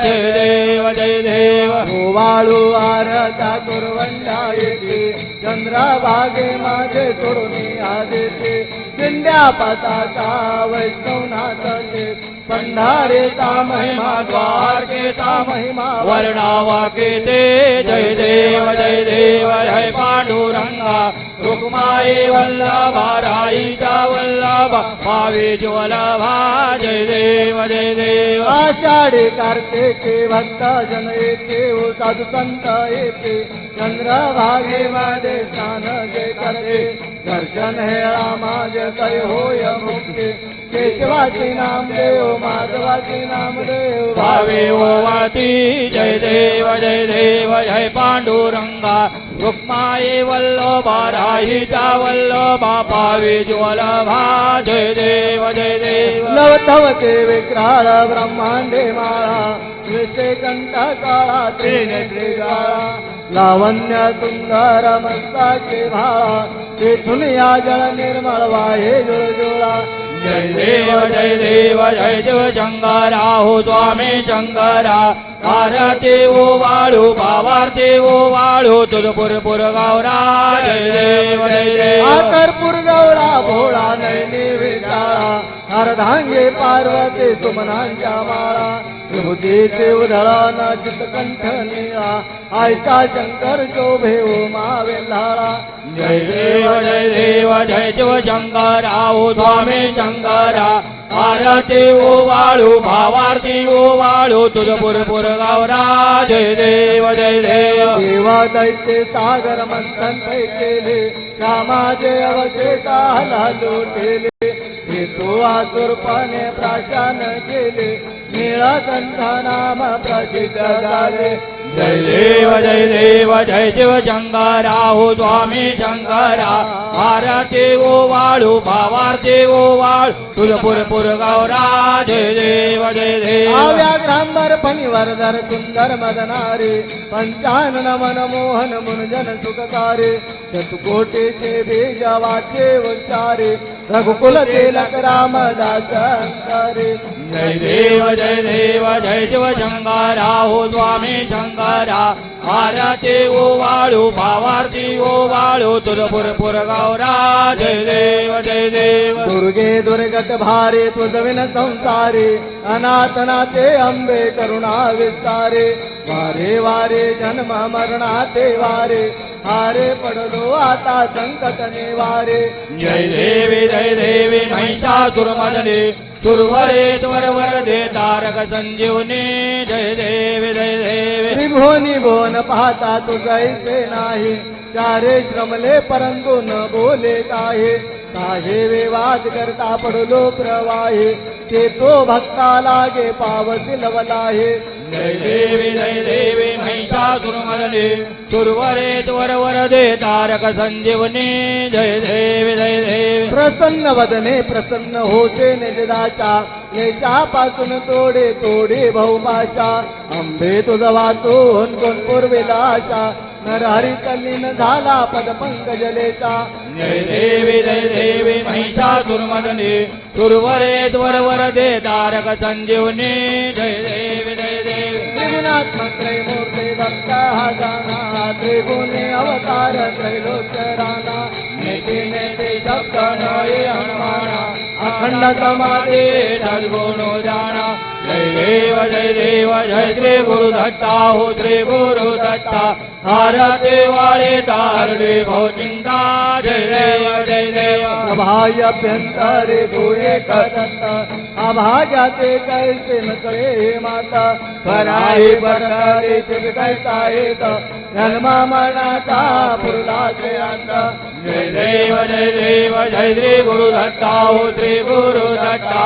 जय देव ओवाळू आरता कुरवंडा येते चंद्रभागे माझे सोडून आदेते दिंड्या पताका वैष्णवनाथाचे पंढारेचा महिमा द्वारकेचा महिमा वर्णावा केते जय देव जय पांडुरंगा रुक्माई वल्लभा राईचा वल्लभा भावे ज्वलभा जय देव आषाढी कार्तिके भक्त जन येते ओ साधू संत येते चंद्रभागे मध्ये स्नान जे करते दर्शन हेळा माझे कै होय मुक्ती केशवाचे नाम देव माधवाचे नाम देव भावे ओवाती जय देव जय पांडुरंगा रुक्माई वल्लभा राईचा वल्लभा भावे ज्वलभा जय देव नवतवते विक्राळ ब्रह्मांडे माळा विषय कंठ काळा त्रिनेत्री गाळा लावण्य सुंदर मस्ताके भाळा तेथून या जळ निर्मळ वाहे जुळजुळा जय देव जय शंकरा हो स्वामी शंकरा आरती ओ वाळू भावार्थे ओ वाळू तुझपुरपुर गावरा जय देव आकरपूर गवळा भोळा नैनी विचाळा अर्धांगे पार्वती सुमनांच्या माळा विभूतीचे उधळा चितकंठ निळा आयचा शंकर शोभे ओ मावेल्हाळा जय देव जय शिव शंकरा हो स्वामी शंकरा आरती ओ वाळू भावार्ती ओ वाळू तुझपुरपुर गावरा जय देव देवा दैत्य सागर मंथन पै केले रामाचे अवचे काल लुटेले हे तो आसुरपणे प्राशान केले निळकंठ नाम प्रसिद्ध झाले जय देव जय शिव शंकरा हो स्वामी शंकरा आरती ओ वाळू भावार्ती ओ वाळ तुझपुरपुर गावरा जय देव व्याघ्रांबर फणीवरधर सुंदर मदनारे पंचानन मनमोहन मुनजन सुखकारे शतकोटीचे बीज वाचे उच्चारे रघुकुल तिलक रामदास अंकारे जय देव जय शिव शंकरा हो स्वामी शंकरा आरती ओ वाळू भावार्ती ओ वाळू तुझपुरपुर गावरा जय देव दुर्गे दुर्गत भारे तुझविन संसारे अनाथनाथे अंबे करुणा विस्तारे वारे वारे जन्म मरणाते वारे हारे पडलो आता संकट निवारे जय देवी महिषासुरमर्दिनी सुरवरेश्वर वरदे तारक संजीवनी जय देवी त्रिभुवनी भुवन पाहता तू जैसे नाही चारे श्रमले परंतु न बोले काहे साहे वाद करता पडलो प्रवाहे ते तो भक्ता लागे पावसी लवलाहे जय देवी महिषासुरमर्दिनी सुरवरेश्वर वरदे तारक संजीवनी जय देवी प्रसन्न वदने प्रसन्न होते निजदाचा पासून तोडे तोडे बहुभाषा अंबे तुझ वाचून कोण पूर्वेला आशा नरहरी तल्लीन झाला पद पंकजलेचा जय देवी महिषासुरमर्दिनी सुरवरेश्वर वरदे तारक संजीवनी जय देवी त्रिगुणात्मक त्रैमूर्ती दत्त हा जाना त्रिगुणे अवतार त्रैलोक्यराना नेते नेते शब्द नये हनुमाना अखंड समाधे सद्गुणो जाना जय देव जय श्री गुरु दत्ता हो श्री गुरु दत्ता आरती वाळे तारडे भव चिंता जय देव सभाभ्यंतरे तू एक दत्त अभाग्याते कैसे नकळे माता पराई बरकारे तिथे कैसा येत जन्मा मरणाचा पुरलाचे अंत जय देव जय श्री गुरु दत्ता हो श्री गुरु दत्ता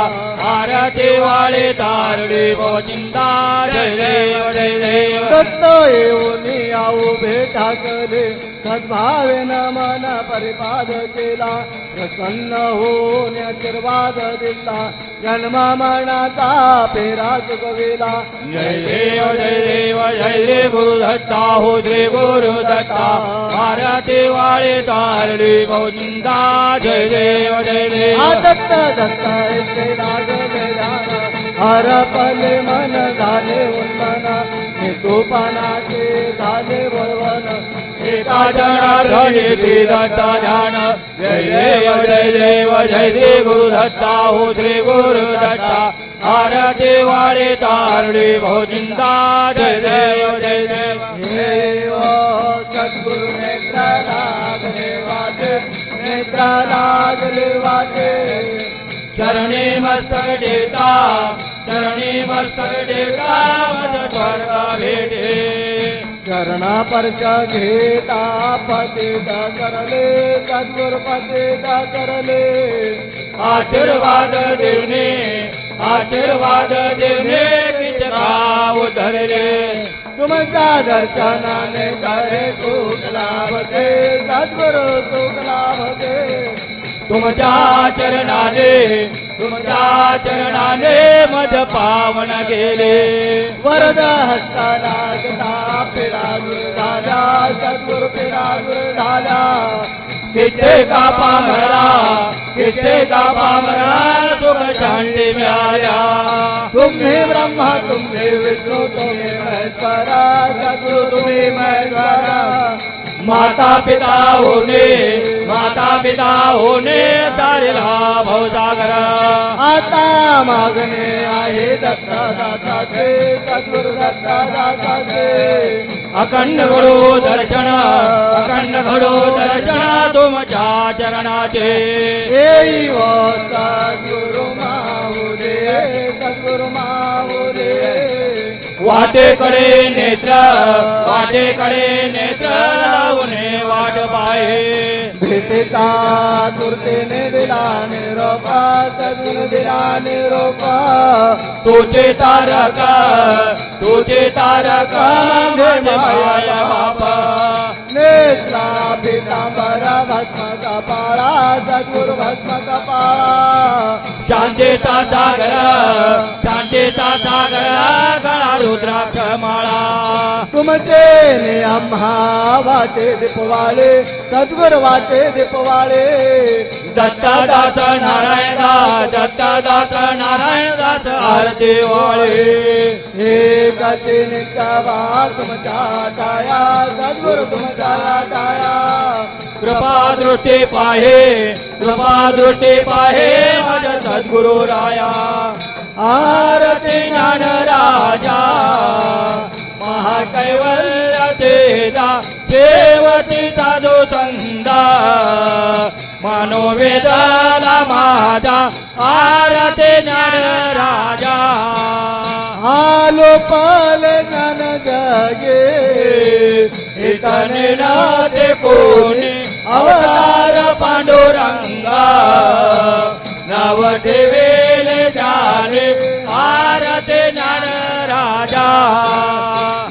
आरती वाळे तारडे भव चिंता जय देव दत्त येऊन आऊ भेटा केले सद्भावेन मन परिपाद केला प्रसन्न होऊन आशीर्वाद दिला जन्म मरणाचा फेरा चुकविला जय देव जय श्री गुरु दत्ता हो श्री गुरु दत्ता आरती वाळे तारडे भव चिंता जय देव दत्त दत्त ऐसे लागले जाना हरपले मन झाले उन्मन तोपानाचे झाले बळवण हे एका जनार्दन श्री दत्त ध्यान जय देव जय देव जय श्री गुरु दत्ता हो श्री गुरु दत्ता आरती वाळे तारडी भोजिंदा जय देव जय देव देव सद्गुरु नेत्रा लागले वाटे नेत्रा लागले वाटे चरणी मस्तक टेकता चरणी मस्तक टेकता मज स्वर्ग भेटे चरणा परचा घेता पतिता करले सद्गुरु पतिता करले आशीर्वाद देवने किती गाव धरले तुमच्या दर्शनाने करे सुख लाभते सद्गुरु सुख लाभते तुमच्या चरणाने मज पावन गेले वरद हस्ता लागता पिढा दूर झाला सद्गुरु पिढा दूर झाला किथे का पामरा सुख शांती मिळाल्या तुम्ही ब्रह्मा तुम्ही विष्णू तुम्ही महेश्वरा सद्गुरु तुम्ही महेश्वरा माता पिता होणे तारेला भवसागर आता मागणे आहे दत्ता दाताचे सद्गुरु दत्ता दाताचे अखंड घडो दर्शन तुमच्या चरणाचे येई व सद्गुरु माऊले सद्गुरु माऊले वाटेकडे नेत्र लावणे वाट पाहे भेटेचा तुरतेने दिला निरोपा सद्गुरु दिला निरोपा तुझे तारक माया बापा नेसला पितांबरा भस्मचा पाळा सद्गुरु भस्मचा पाळा शांतीचा सागर गळा रुद्राक्ष माळा तुमचे नियम वाटे दीपवाळे सद्गुरु वाटे दीपवाळे दत्तदास नारायणदास आरती वाळे हे गती नित्यावा तुमच्या टाया सद्गुरु तुमच्या टाया कृपा दृष्टी पाहे माझ सद्गुरु राया आरती ज्ञान राजा महाकैवल्य तेजा शेवटी साधू संदा मनोवेदाला माझा आरती ज्ञान राजा आलो पाल ज्ञान जगे इतने नाते कोणी अवतार पांडुरंगा नाव ठेवेले जाणे आरती ज्ञान राजा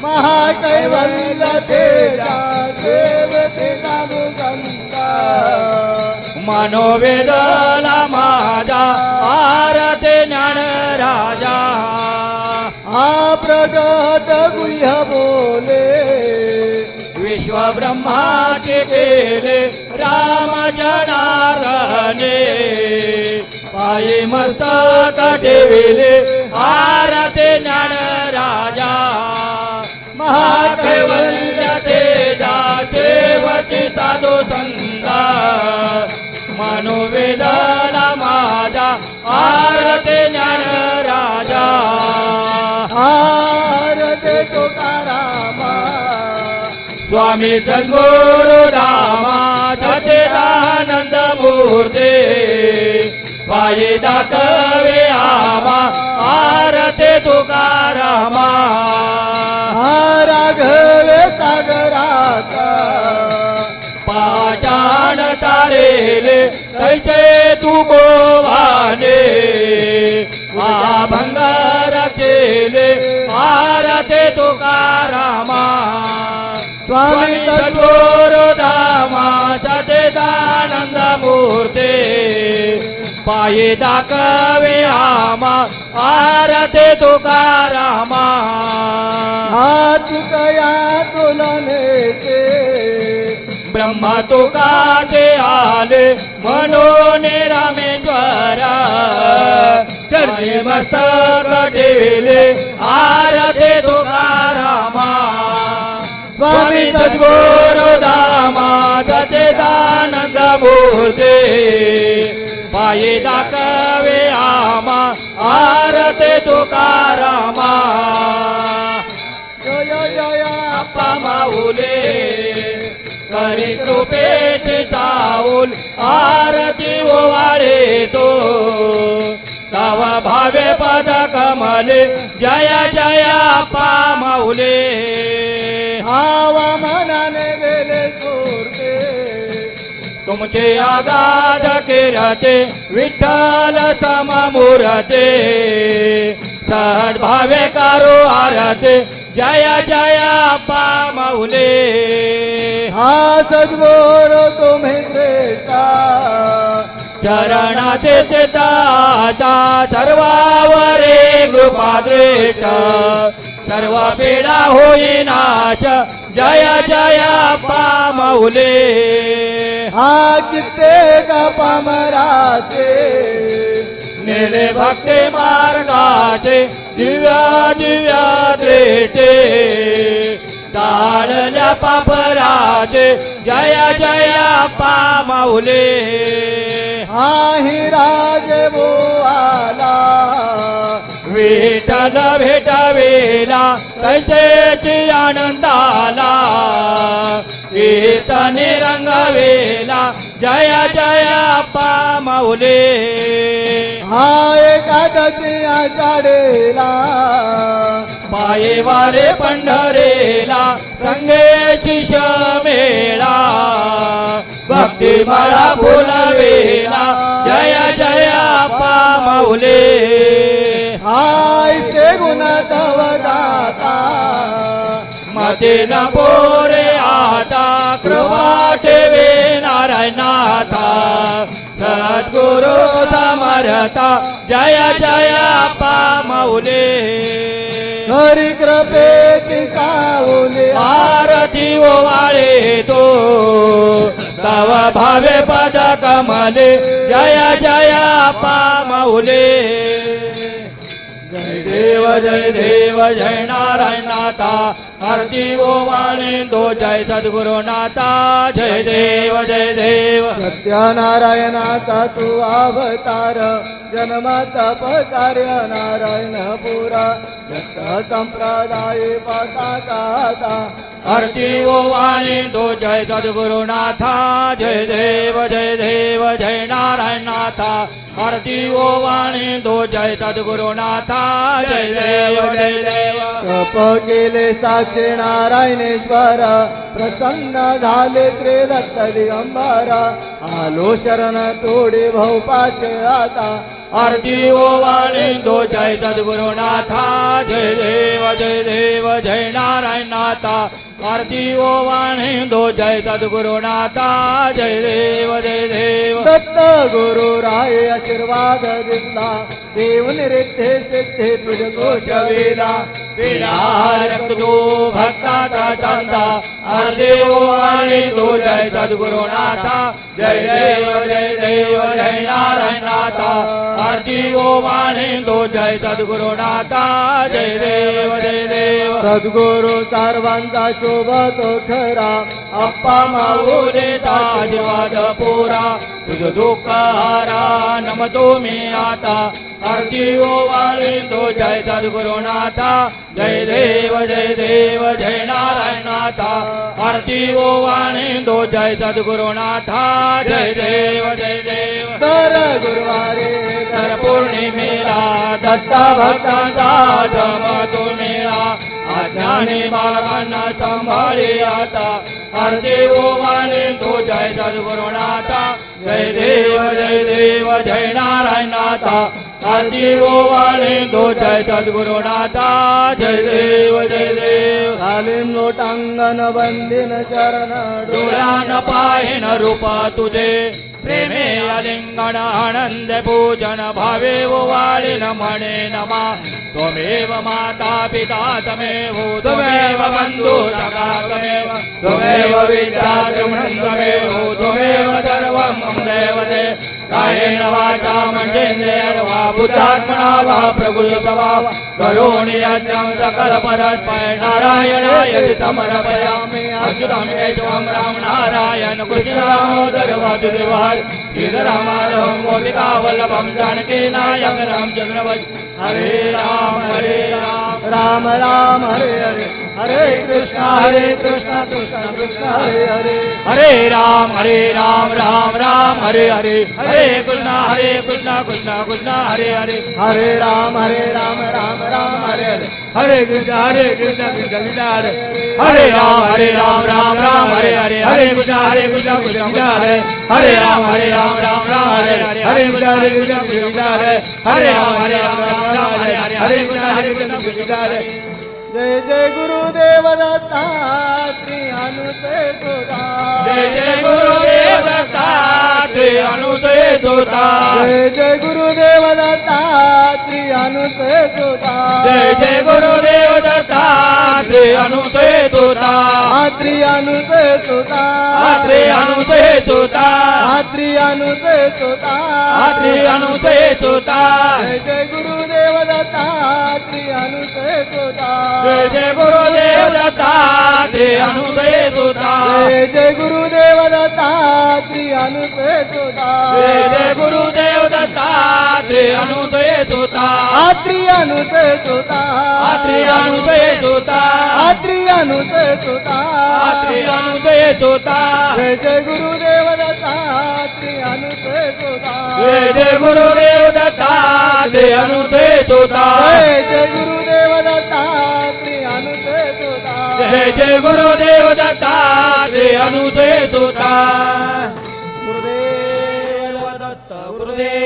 महाकैवल्य तेजा सेवते साधू संता मनोवेदला माझा आरती ज्ञान राजा हा प्रगट गुह्य बोले विश्व ब्रह्माचे केले राम जनार्दने पायी मस्तक ठेविले आरती ज्ञान राजा महाकैवल्य तेजा सेवती साधू संता मनोवेदला माझा आरती ज्ञान राजा आरते तुकारामा स्वामी सद्गुरु रामा सच्चिदानंद मूर्ती पायी दाखवे आमा आरती तुकारामा राघवे सागराचा पाषाण तारेले कैसे तू गोवाने भंगार केले आरती तुकारामा स्वामी सद्गुरु धामा सच्चिदानंद मूर्ती पायी दाखवे आमा आरती तुकारामा हात कया तुलनेचे ब्रह्म तुकाचे आले म्हणून रामेश्वरा चरणी मस्तक ठेविले आरती तुकारामा स्वामी सद्गुरु दामा सच्चिदानंद मूर्ती पायी दाखवे आमा आरती तुकारामा जय जय आप्पा माऊले करी कृपेची चाऊल आरती ओवाळे तो तव भावे पद कमले जय जय आप्पा माऊले आवा मनाने गेले चोरते तुमचे आगाध किरते विठ्ठल सममुरते सद्भावे करू आरते जय जय आप्पा माऊले हा सद्गुरु तुम्ही श्रेष्ठा चरणाचे चिताचा सर्वावरे कृपा दृष्ट सर्व पीडा होई नाश जय जय आप्पा माऊले हा कित्येक पामराचे नेले भक्ती मार्गाचे दिव्या दिव्या दृष्टे ताळल्या पापराचे जय जय आप्पा माऊले हा हि राज आला विठ्ठल भेटावेला कैसेची आनंदाला कीर्तने रंगवेला जय जय आप्पा माऊले हा एकादशी आषाढेला पाये वारे पंढरेला संगेची मेळा भक्ती माळा फुलवेला जय जय आप्पा माऊले हाय से गुण तव दाता मते न पोरे आता कृपा ठेवे नारायणाथा सद्गुरु समर्था जय जय आप्पा माऊले हरी कृपेची सावली आरती ओवाळे तो तव भावे पद कमले जय जय आप्पा माऊले जय देव जय नारायणनाथा आरती ओवाळे तो जय सद्गुरुनाथा जय देव सत्यनारायणाचा तू अवतार जन्माचा पकार्य नारायण पुरा दत्त संप्रदाय पताका आरती ओवाळे तो जय सद्गुरुनाथा जय देव जय नारायणनाथा आरती ओवाळे तो जय सद्गुरुनाथा जय देव तप केले साक्षी नारायणेश्वर प्रसन्न झाले श्री दत्त दिगंबर आलो शरण तोडे भवपाश आता आरती ओवाळे तो जय सद्गुरुनाथा जय देव जय नारायणनाथा आरती ओवाळे तो जय सद्गुरुनाथा जय देव दत्त गुरु राय आशीर्वाद दिला देव निरिद्धे सिद्धे तुझ घोष वेला विनायक तो भक्ताचा चांदा आरती ओवाळे तो जय सद्गुरुनाथा जय देव जय नारायणनाथा आरती ओवाळे तो जय सद्गुरुनाथा जय देव सद्गुरु सर्वांचा शोभतो खरा आप्पा माऊलीचा आशीर्वाद पुरा तुझ दुःख हारा नमतो मी आता आरती ओवाळे तो जय सद्गुरुनाथा जय देव जय नारायणनाथा आरती ओवाळे तो जय सद्गुरुनाथा जय देव तर गुरुवारे तर पौर्णिमेला दत्ता भक्तांचा जमतो मेळा अज्ञानी बाळांना सांभाळे आता आरती ओवाळे तो जय सद्गुरुनाथा जय देव जय नारायणनाथा आरती ओवाळे तो जय सद्गुरुनाथा जय देव कालीन लोटांगण बंदिन चरण डोळ्यान पाहिन रूप तुझे प्रेमे अलिंगण आनंद पूजन भावे ओवाळीन म्हणे नमा त्वमेव माता पिता तमेव त्वमेव बंधु सखा त्वमेव त्वमेव विद्या त्वमेव त्वमेव सर्वं मम देवते कायेन वाचा मनसेन्द्रियर्वा बुद्धात्मना वा प्रकृतितो वा करोमि यज्ञं सकलपरस्मै नारायणाय समर्पयामि अच्युतं केशवं राम नारायण कृष्ण दामोदर वासुदेवाय श्रीरामाधवं गोपिका वल्लभं जानकी नायक रामचंद्र हरे राम राम राम हरे हरे हरे कृष्ण कृष्ण कृष्ण हरे हरे हरे राम राम राम हरे हरे हरे कृष्ण कृष्ण कृष्ण हरे हरे हरे राम राम राम हरे हरे हरे कृष्ण कृष्ण कृष्ण हरे राम राम हरे हरे हरे कृष्ण कृष्ण हरे हरे राम राम हरे हरे हरे कृष्ण कृष्ण हरे हरे राम राम हरे हरे हरे कृष्ण कृष्ण जय जय गुरुदेव दत्ता श्री अनुसे तुदा जय जय गुरुदेव दत्ता श्री अनुसे तुदा जय जय गुरुदेव दत्ता श्री अनुसे तुदा जय जय गुरुदेव दत्ता श्री अनुसे तुदा श्री अनुसे तुदा श्री अनुसे तुदा श्री अनुसे तुदा श्री अनुसे तुदा जय जय गुरुदेव दत्ता श्री अनुसे तुदा जय जय गुरुदेव दत्ता श्री अनुसे तुदा जय जय गुरुदेव दत्ता श्री अनुसे तुदा जय जय गुरुदेव दत्ता श्री अनुसे तुदा श्री अनुसे तुदा श्री अनुसे तुदा श्री अनुसे तुदा श्री अनुसे तुदा जय जय गुरुदेव दत्ता श्री अनुसे तुदा जय जय गुरुदेव दत्ता श्री अनुसे तुदा जय जय गुरुदेव दत्ता श्री अनुसे तुदा जय जय गुरुदेव दत्ता श्री अनुसे तुदा गुरुदेव गुरुदेव दत्त गुरुदेव